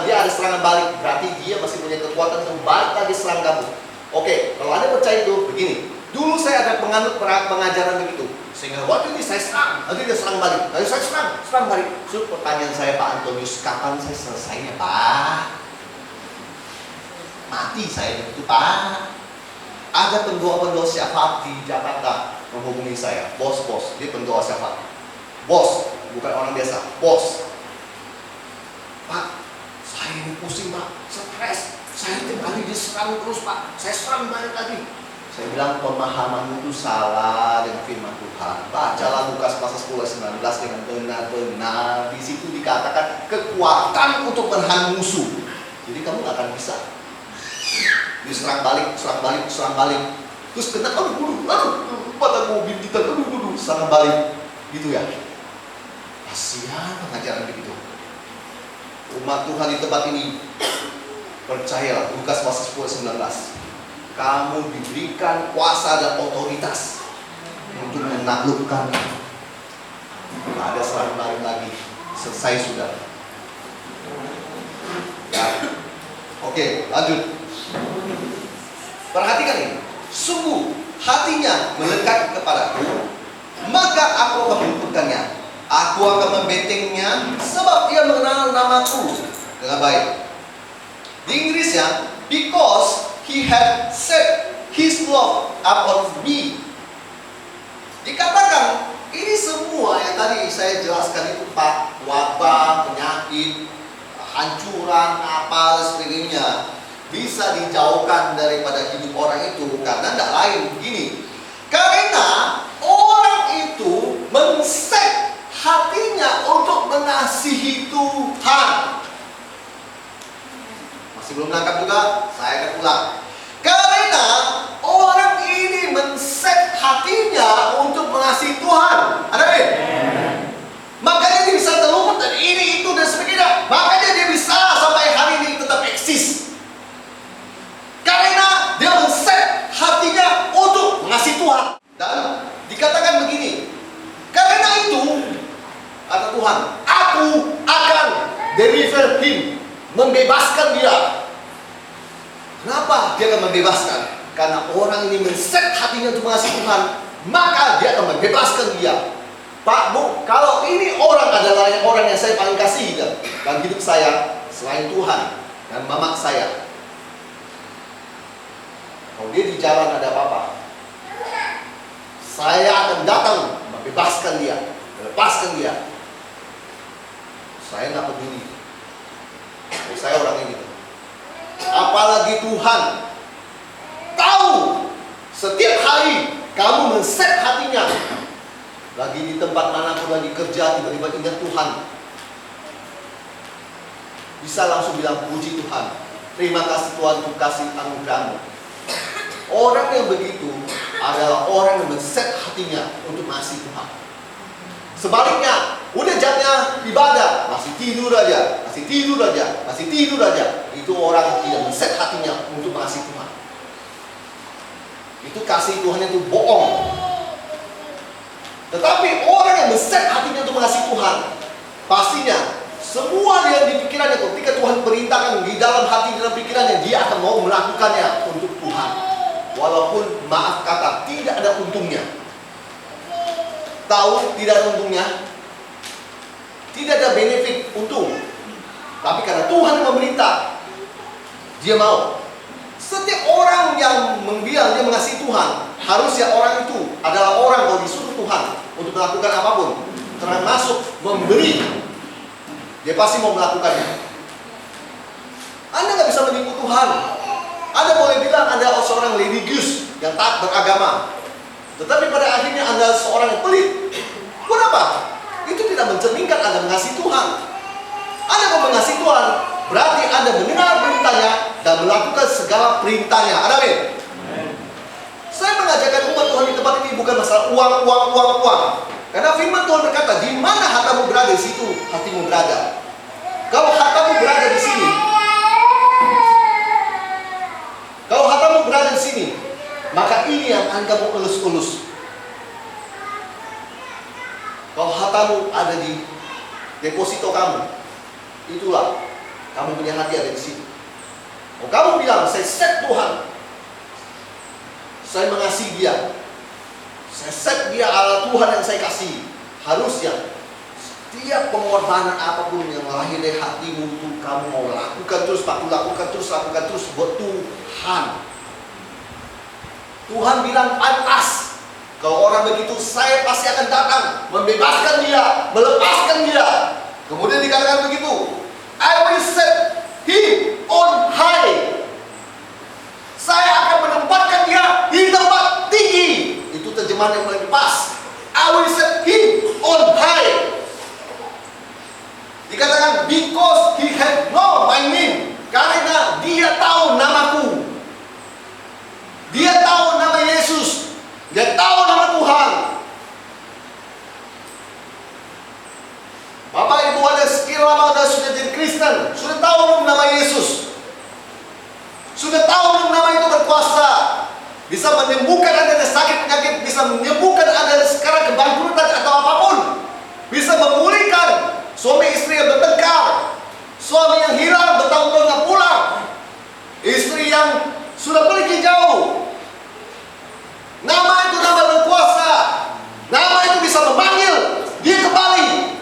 S1: dia ada serangan balik, berarti dia masih punya kekuatan untuk balik lagi serang kamu. Oke, kalau Anda percaya itu, begini. Dulu saya ada penganut pengajaran begitu. Sehingga waktu ini saya serang, nanti dia serang balik. Nanti saya serang balik. So, pertanyaan saya, Pak Antonius, kapan saya selesainya, Pak? Mati saya begitu, Pak. Ada pendoa-pendoa syafaat di Jakarta menghubungi saya. Bos, dia pendoa syafaat. Bos, bukan orang biasa. Bos, Pak, saya ini pusing, Pak. Stres. Saya tiap hari diserang terus, Pak. Saya serang balik lagi. Saya bilang, pemahaman itu salah dengan firman Tuhan. Bacalah Lukas pasal 10 ayat 19 dengan benar-benar. Di situ dikatakan kekuatan untuk menahan musuh. Jadi kamu gak akan bisa. Diserang balik. Terus kena, pada mobil kita, serang balik. Gitu ya. Kasihan pengajaran begitu. Umat Tuhan di tempat ini, percayalah, Lukas pasal 10 ayat 19. Kamu diberikan kuasa dan otoritas untuk menaklukkan. Tidak ada serang balik lagi. Selesai sudah. Ya. Oke, lanjut. Perhatikan ini. Sungguh hatinya melekat kepadaku, maka aku akan meluputkannya. Aku akan membentengnya, sebab ia mengenal namaku dengan baik. Di Inggrisnya, because he had set his love upon me. Dikatakan ini semua yang tadi saya jelaskan itu, Pak, wabah, penyakit, hancuran, apa dan sebagainya, bisa dijauhkan daripada hidup orang itu karena tidak lain begini. Karena orang itu men-set hatinya untuk mengasihi Tuhan. Masih belum nangkap juga? Saya akan ulang. Karena orang ini men-set hatinya untuk mengasihi Tuhan. Amin. Makanya dia bisa terluput dari ini, itu, dan sebagainya. Makanya dia bisa sampai hari ini tetap eksis. Karena dia men-set hatinya untuk mengasihi Tuhan. Dan dikatakan begini, karena itu, kata Tuhan, aku akan deliver him, membebaskan dia. Kenapa dia akan membebaskan? Karena orang ini men-set hatinya untuk mengasihi Tuhan, maka dia akan membebaskan dia. Pak, Bu, kalau ini orang adalah orang yang saya paling kasih dalam hidup saya selain Tuhan dan mama saya. Kalau dia di jalan ada apa-apa, saya akan datang membebaskan dia, melepaskan dia. Saya nggak peduli. Saya orangnya gitu. Apalagi Tuhan tahu setiap hari kamu men-set hatinya. Lagi di tempat manapun lagi kerja, tiba-tiba ingat Tuhan, bisa langsung bilang puji Tuhan, terima kasih Tuhan untuk kasih anugerah-Mu. Orang yang begitu adalah orang yang men-set hatinya untuk mengasihi Tuhan. Sebaliknya, udah jamnya ibadah, masih tidur aja, masih tidur aja, masih tidur aja. Itu orang tidak men-set hatinya untuk mengasihi Tuhan. Itu kasih Tuhan itu bohong. Tetapi orang yang men-set hatinya untuk mengasihi Tuhan, pastinya semua yang di pikirannya ketika Tuhan perintahkan di dalam hati, dalam pikirannya, dia akan mau melakukannya untuk Tuhan. Walaupun maaf kata tidak ada untungnya. Tahu tidak ada untungnya, tidak ada benefit untung. Tapi karena Tuhan memerintah, dia mau. Setiap orang yang bilang dia mengasihi Tuhan, harusnya orang itu adalah orang kalau disuruh Tuhan untuk melakukan apapun, termasuk memberi, dia pasti mau melakukannya. Anda nggak bisa menipu Tuhan. Anda boleh bilang Anda seorang religius yang taat beragama, tetapi pada akhirnya Anda seorang yang pelit. Kenapa? Itu tidak mencerminkan Anda mengasihi Tuhan. Anda mau mengasihi Tuhan, berarti Anda mendengar perintahnya dan melakukan segala perintahnya. Amin. Saya mengajarkan umat Tuhan di tempat ini bukan masalah uang. Karena firman Tuhan berkata, di mana hartamu berada, di situ hatimu berada. Kalau hartamu berada di sini, maka ini yang akan kamu elus-elus. Kalau hartamu ada di deposito kamu, itulah kamu punya hati ada di situ. Kalau kamu bilang, saya set Tuhan, saya mengasihi dia, saya set dia Allah Tuhan yang saya kasih, harusnya setiap pengorbanan apapun yang lahir dari hatimu itu kamu mau lakukan terus, lakukan terus buat Tuhan. Tuhan bilang pantas. Kalau orang begitu, saya pasti akan datang membebaskan dia, melepaskan dia. Kemudian dikatakan begitu, I will set him on high. Saya akan menempatkan dia di tempat tinggi. Itu terjemahan yang paling pas. I will set him on high. Dikatakan because he had known my name. Karena dia tahu namaku. Dia tahu nama Yesus. Dia tahu nama Tuhan. Bapak Ibu ada sekian lama sudah jadi Kristen, sudah tahu nama Yesus, sudah tahu nama itu berkuasa, bisa menyembuhkan Anda dari sakit penyakit, bisa menyembuhkan Anda dari sekarang kebangkrutan atau apapun, bisa memulihkan suami istri yang bertengkar, suami yang hilang bertahun-tahun nggak pulang, istri yang sudah pergi jauh. Nama itu nama berkuasa. Nama itu bisa memanggil dia kembali.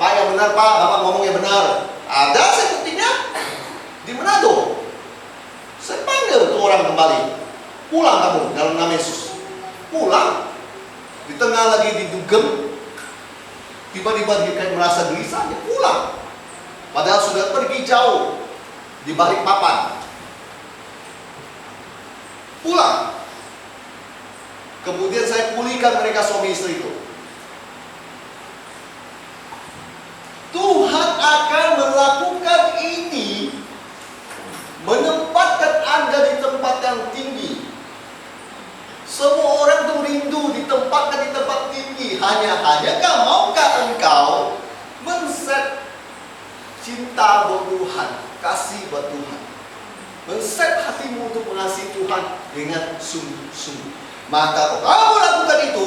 S1: Pak, yang benar Pak, Bapak ngomongnya benar. Ada saya buktinya di Manado. Saya panggil tuh orang kembali. Pulang kamu dalam nama Yesus. Pulang. Di tengah lagi didugem, tiba-tiba dia kayak merasa gelisah, dia pulang. Padahal sudah pergi jauh di balik papan. Pulang. Kemudian saya pulihkan mereka suami istri itu. Tuhan akan melakukan ini, menempatkan Anda di tempat yang tinggi. Semua orang itu rindu ditempatkan di tempat tinggi. Hanya maukah engkau men-set cinta buat Tuhan, kasih buat Tuhan, men-set hatimu untuk mengasihi Tuhan dengan sungguh-sungguh. Maka kalau kamu lakukan itu,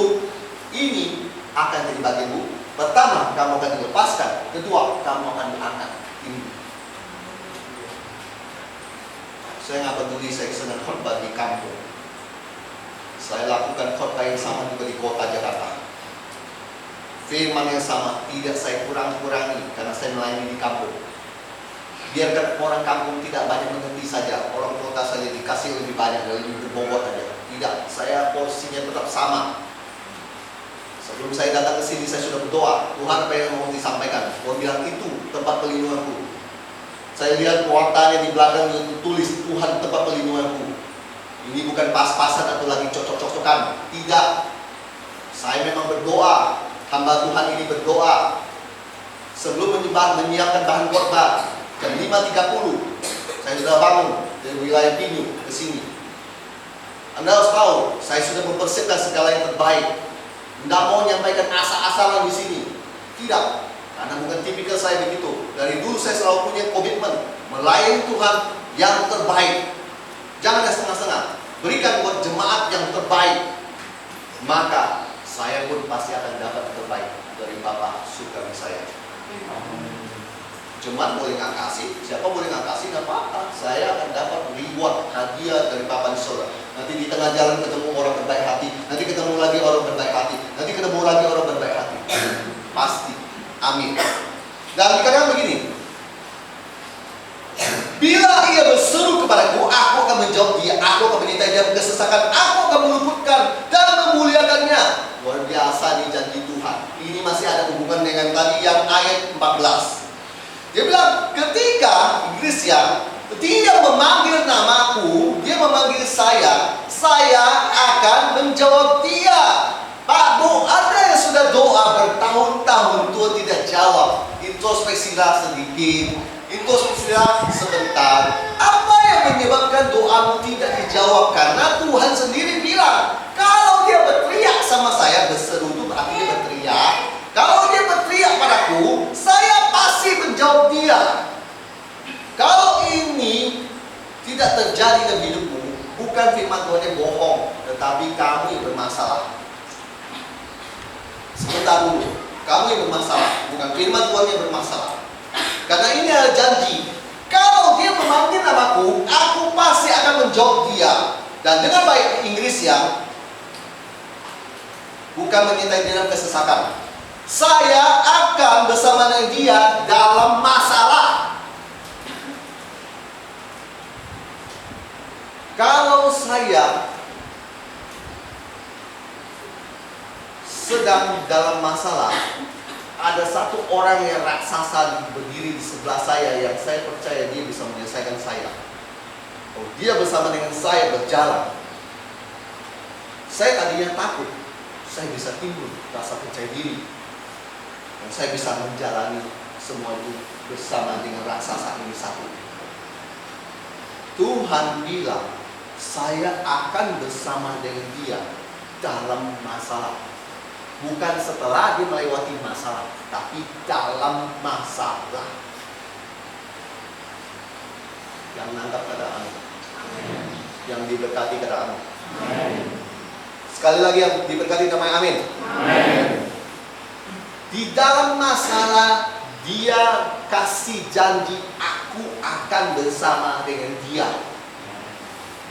S1: ini akan jadi bagianmu. Pertama, kamu akan dilepaskan. Kedua, kamu akan diangkat. Ini. Saya nggak peduli saya sedang khotbah di kampung. Saya lakukan khotbah yang sama juga di kota Jakarta. firman yang sama tidak saya kurang-kurangi karena saya melayani di kampung. Biarkan orang kampung tidak banyak mengerti saja, orang kota saja dikasih lebih banyak dan lebih berbobot aja. Tidak, saya posisinya tetap sama. Sebelum saya datang ke sini saya sudah berdoa, Tuhan apa yang mau disampaikan? Tuhan bilang itu tempat perlindunganku. Saya lihat wartanya di belakang itu tulis Tuhan tempat perlindunganku. Ini bukan pas-pasan atau lagi cocok-cocokan. Tidak. Saya memang berdoa. Hamba Tuhan ini berdoa. Sebelum menyiapkan bahan khotbah jam 5.30 saya sudah bangun dari wilayah Pinyu ke sini. Anda harus tahu, saya sudah mempersiapkan segala yang terbaik. Tidak mau menyampaikan asal-asalan di sini. Tidak. Karena bukan tipikal saya begitu. Dari dulu saya selalu punya komitmen melayani Tuhan yang terbaik. Jangan ada setengah-setengah. Berikan buat jemaat yang terbaik. Maka saya pun pasti akan dapat yang terbaik dari Bapak Sukarmi saya. Jemaat boleh nggak kasih, siapa boleh nggak kasih, nggak apa-apa. Saya akan dapat reward hadiah dari Bapak di surga. Nanti di tengah jalan ketemu orang berbaik hati, nanti ketemu lagi orang berbaik hati, nanti ketemu lagi orang berbaik hati. Pasti. Amin. Dan dikatakan begini, bila ia berseru kepadaku, aku akan menjawab dia, aku akan menyertai dia kesesakan, aku akan meluputkan dan memuliakannya. Luar biasa nih janji Tuhan. Ini masih ada hubungan dengan tadi yang ayat 14. Dia bilang, ketika Inggris yang dia memanggil namaku, dia memanggil saya akan menjawab dia. Pak, Bu, ada yang sudah doa bertahun-tahun Tuhan tidak jawab. Introspeksilah sedikit, introspeksilah sebentar. Apa yang menyebabkan doamu tidak dijawab? Karena Tuhan sendiri bilang, kalau dia berteriak sama saya, berseru itu berarti dia berteriak. Kalau dia berteriak padaku, saya pasti menjawab dia. Kalau ini tidak terjadi dalam hidupmu, bukan firman Tuhan yang bohong, tetapi kamu yang bermasalah. Sebentar dulu, kamu yang bermasalah, bukan firman Tuhan yang bermasalah. Karena ini adalah janji. Kalau dia memanggil namaku, aku pasti akan menjawab dia. Dan dengan baik Inggris ya, bukan menyintai dalam kesesakan. Saya akan bersama dengan dia dalam masalah. Kalau saya sedang dalam masalah, ada satu orang yang raksasa berdiri di sebelah saya yang saya percaya dia bisa menyelesaikan saya. Oh, dia bersama dengan saya berjalan. Saya tadinya takut. Saya bisa timbul rasa percaya diri. Dan saya bisa menjalani semua itu bersama dengan raksasa ini satu. Tuhan bilang, saya akan bersama dengan dia dalam masalah. Bukan setelah dia melewati masalah, tapi dalam masalah. Yang menangkap keadaan, yang diberkati keadaan. Sekali lagi yang diberkati namanya amin. Di dalam masalah dia kasih janji, aku akan bersama dengan dia.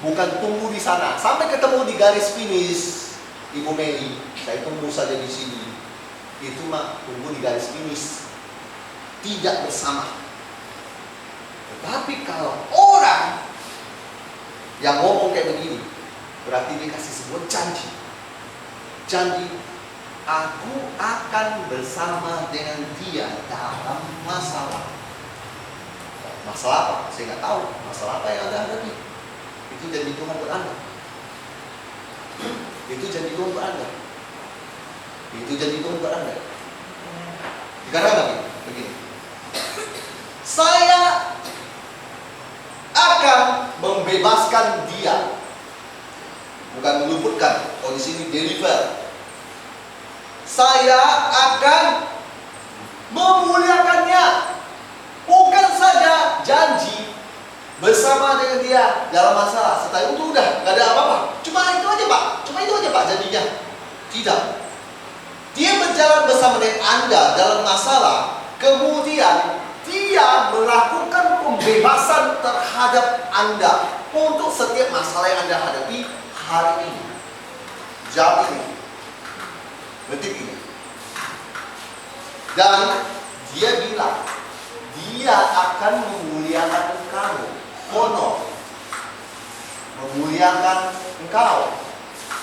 S1: Bukan tunggu di sana sampai ketemu di garis finish, Ibu Meli, saya tunggu saja di sini. Itu mah tunggu di garis finish, tidak bersama. Tetapi kalau orang yang ngomong kayak begini, berarti dia kasih sebuah janji. Janji, aku akan bersama dengan dia dalam masalah. Masalah apa? Saya nggak tahu. Masalah apa yang Anda hadapi? Itu janji Tuhan buat Anda. Itu janji Tuhan buat Anda. Itu janji Tuhan buat Anda. Dikatakan begini. Saya akan membebaskan dia. Bukan meluputkan. Kalau di sini deliver. Saya akan memuliakannya. Bukan saja janji bersama dengan dia dalam masalah. Setelah itu udah gak ada apa-apa. Cuma itu aja Pak. Cuma itu aja Pak janjinya. Tidak. Dia berjalan bersama dengan Anda dalam masalah. Kemudian dia melakukan pembebasan terhadap Anda untuk setiap masalah yang Anda hadapi hari ini. Jam ini. Detik ini. Dan dia bilang, dia akan memuliakan kamu. Honor, memuliakan engkau.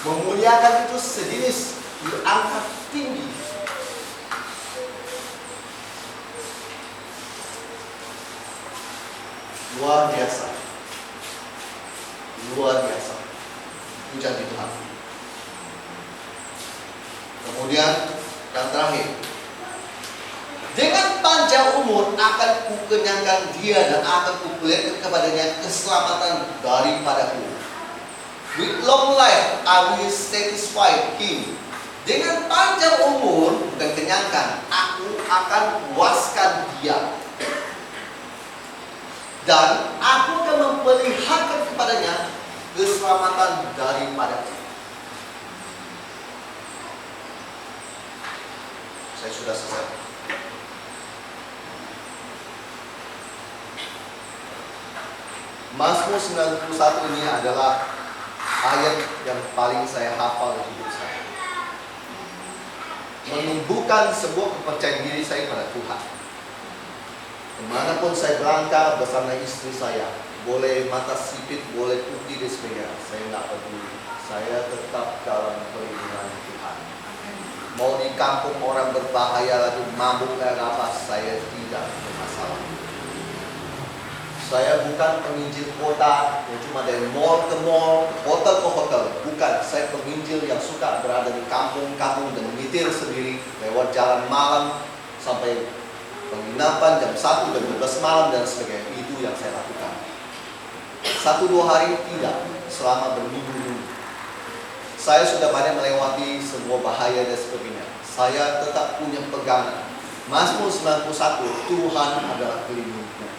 S1: Memuliakan itu sejenis diangkat tinggi. Luar biasa. Luar biasa. Itu janji Tuhan. Kemudian yang terakhir, dengan panjang umur akan kukenyangkan dia dan akan kuperlihatkan kepadanya keselamatan daripadaku. With long life I will satisfy him. Dengan panjang umur, bukan kenyangkan, aku akan puaskan dia. Dan aku akan memperlihatkan kepadanya keselamatan daripadaku. Saya sudah selesai. Mazmur 91 ini adalah ayat yang paling saya hafal di hidup saya. Menumbuhkan sebuah kepercayaan diri saya pada Tuhan. Kemanapun saya berangkat bersama istri saya, boleh mata sipit, boleh putih dan sebagainya, saya nggak peduli. Saya tetap dalam perlindungan Tuhan. Mau di kampung orang berbahaya lalu mabuk dan apa, saya tidak bermasalah. Saya bukan penginjil kota yang cuma dari mall ke mall, hotel ke hotel. Bukan, saya penginjil yang suka berada di kampung-kampung dan menyetir sendiri lewat jalan malam sampai penginapan jam 1 dan 12 malam dan sebagainya. Itu yang saya lakukan. 1-2 hari tidak, selama berminggu-minggu. Saya sudah banyak melewati sebuah bahaya dan sebagainya. Saya tetap punya pegangan. Mazmur 91, Tuhan adalah pelindungku.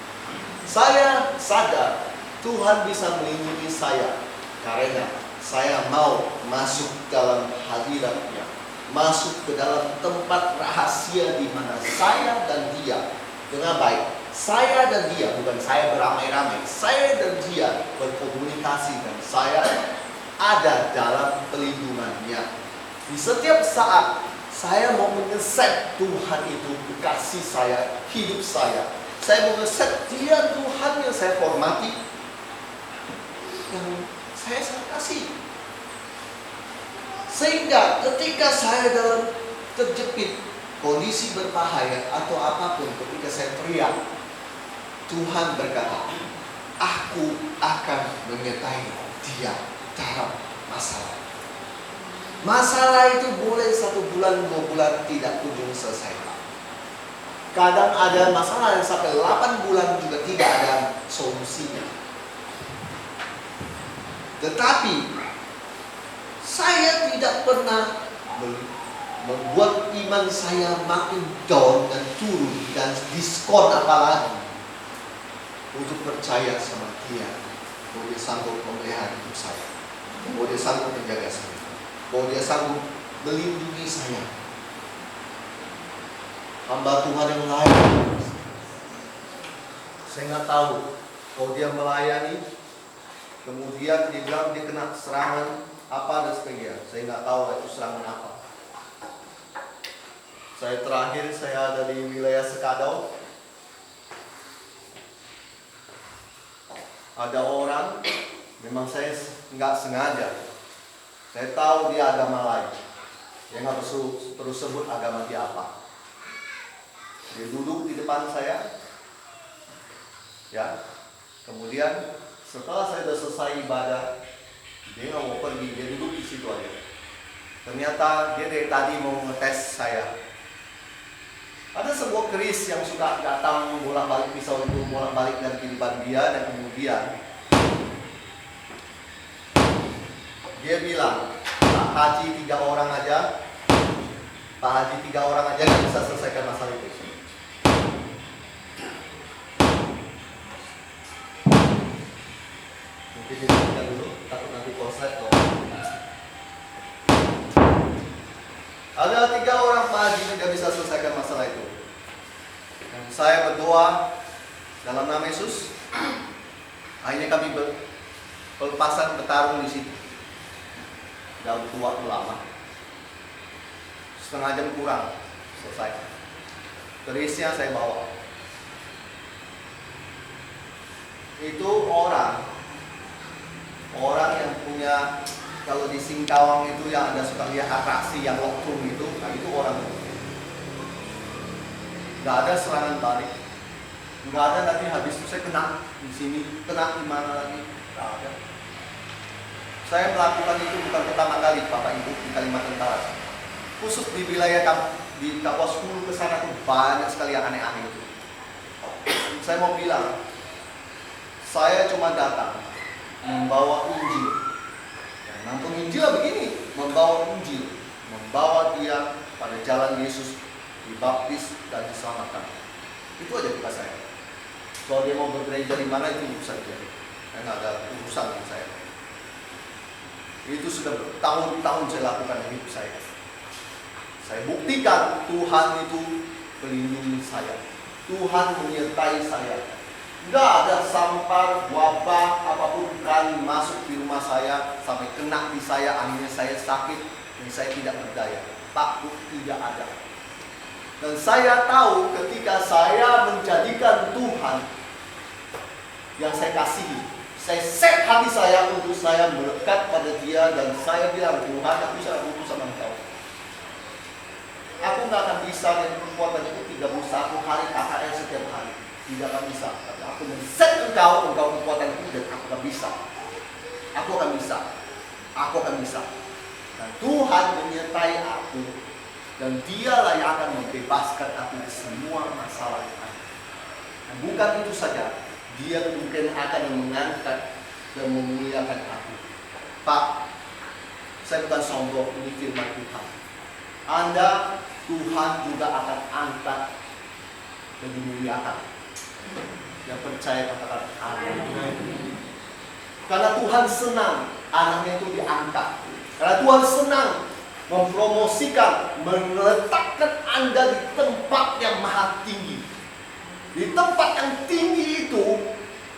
S1: Saya sadar Tuhan bisa melindungi saya karena saya mau masuk dalam hadirat-Nya, masuk ke dalam tempat rahasia di mana saya dan Dia dengan baik. Saya dan Dia, bukan saya beramai-ramai, saya dan Dia berkomunikasi dan saya ada dalam pelindungan-Nya. Di setiap saat saya mau mengeset Tuhan itu kasih saya, hidup saya. Saya mengeset Dia Tuhan yang saya hormati, yang saya kasih. Sehingga ketika saya dalam terjepit kondisi berbahaya atau apapun, ketika saya teriak, Tuhan berkata, aku akan menyertai dia dalam masalah. Masalah itu boleh 1 bulan, 2 bulan tidak kunjung selesai. Kadang ada masalah yang sampai 8 bulan juga tidak ada solusinya. Tetapi saya tidak pernah membuat iman saya makin down dan turun dan diskon apalagi untuk percaya sama Dia bahwa Dia sanggup memelihara hidup saya, bahwa Dia sanggup menjaga saya, bahwa Dia sanggup melindungi saya. Hamba Tuhan yang lain, saya nggak tahu kalau dia melayani, kemudian dia bilang dia kena serangan apa dan sebagainya. Saya nggak tahu itu serangan apa. Saya terakhir saya ada di wilayah Sekadau. Ada orang, memang saya nggak sengaja. Saya tahu dia agama lain. Dia nggak terus sebut agama dia apa. Dia duduk di depan saya, ya. Kemudian setelah saya sudah selesai ibadah, dia nggak mau pergi, dia duduk di situ aja. Ternyata dia dari tadi mau ngetes saya. Ada sebuah keris yang suka datang bolak-balik pisau itu bolak-balik dan kehidupan dia, dan kemudian dia bilang, Pak Haji 3 orang aja, Pak Haji 3 orang aja nggak bisa selesaikan masalah itu. Mungkin dihentikan dulu, takut nanti konslet loh. Ada 3 orang Pak Haji yang tidak bisa selesaikan masalah itu. Dan saya berdoa dalam nama Yesus. Akhirnya kami berpasan bertarung di situ. Dalam waktu lama, setengah jam kurang selesai. kerisnya saya bawa. Itu orang yang punya, kalau di Singkawang itu yang ada suka lihat atraksi yang lokung itu, nah itu orang. Nggak ada serangan balik, nggak ada nanti habis itu saya kena di sini, kena di mana lagi, nggak ada. Saya melakukan itu bukan pertama kali, Bapak Ibu, di Kalimantan Barat. Khusus di wilayah di Kapuas Hulu ke sana tuh banyak sekali yang aneh-aneh itu. Saya mau bilang, saya cuma datang membawa Injil. Yang penginjilan begini, membawa Injil, membawa dia pada jalan Yesus, dibaptis dan diselamatkan. Itu aja tugas saya. Kalau dia mau bergereja di mana itu urusan dia. Saya nggak ada urusan dengan saya. Itu sudah bertahun-tahun saya lakukan hidup saya. Saya buktikan Tuhan itu melindungi saya. Tuhan menyertai saya. Nggak ada sampar, wabah, apapun berani masuk di rumah saya sampai kena di saya, akhirnya saya sakit dan saya tidak berdaya. Takut tidak ada. Dan saya tahu ketika saya menjadikan Tuhan yang saya kasihi, saya set hati saya untuk saya melekat pada Dia dan saya bilang, Tuhan, aku bisa butuh sama Engkau. Aku nggak akan bisa dengan kekuatan itu 31 hari KKR setiap hari. Tidak akan bisa. Tapi aku men-set engkau kekuatan itu dan aku akan bisa. Aku akan bisa. Aku akan bisa. Dan Tuhan menyertai aku. Dan Dialah yang akan membebaskan aku dari semua masalah yang ada. Dan bukan itu saja. Dia mungkin akan mengangkat dan memuliakan aku. Pak, saya bukan sombong, ini firman Tuhan. Anda, Tuhan juga akan angkat dan dimuliakan. Yang percaya katakan amin. Karena Tuhan senang anaknya itu diangkat. Karena Tuhan senang mempromosikan, meletakkan Anda di tempat yang maha tinggi. Di tempat yang tinggi itu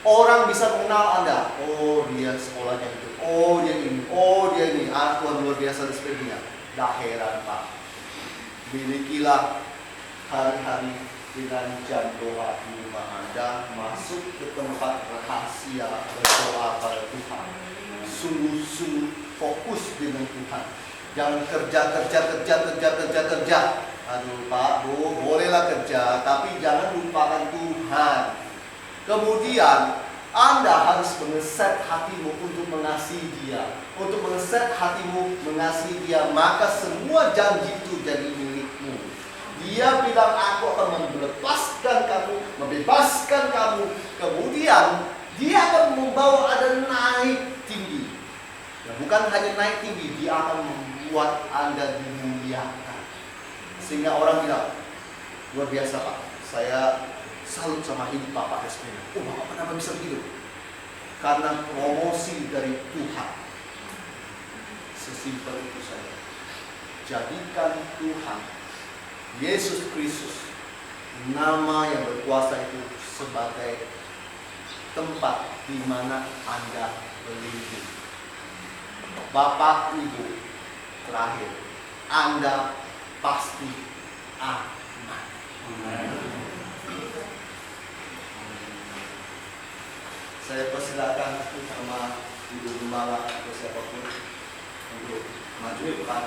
S1: orang bisa mengenal Anda. Oh, dia sekolahnya itu. Oh, dia ini. Oh, dia ini. Tuhan luar biasa dan sebagainya. Dah heran, Pak. Milikilah hari-hari dengan jam doa di rumah Anda, masuk ke tempat rahasia berdoa pada Tuhan. Sungguh-sungguh fokus dengan Tuhan. Jangan kerja. Aduh Pak, Bu, bolehlah kerja, tapi jangan lupakan Tuhan. Kemudian Anda harus mengeset hatimu untuk mengasihi Dia. Untuk mengeset hatimu mengasihi Dia, maka semua janji itu jadi milikmu. Dia bilang, aku akan melepaskan kamu, membebaskan kamu. Kemudian Dia akan membawa Anda naik tinggi. Dan bukan hanya naik tinggi, Dia akan membuat Anda dimuliakan. Sehingga orang bilang, luar biasa Pak, saya salut sama hidup Bapak SPN. Oh, Bapak kenapa bisa begitu? Karena promosi dari Tuhan. Sesimpel itu saja. Jadikan Tuhan Yesus Kristus, nama yang berkuasa itu, sebagai tempat di mana Anda berlindung. Bapak Ibu, terakhir, Anda pasti aman. Saya persilakan sama Ibu Gembala atau siapapun untuk maju ke depan.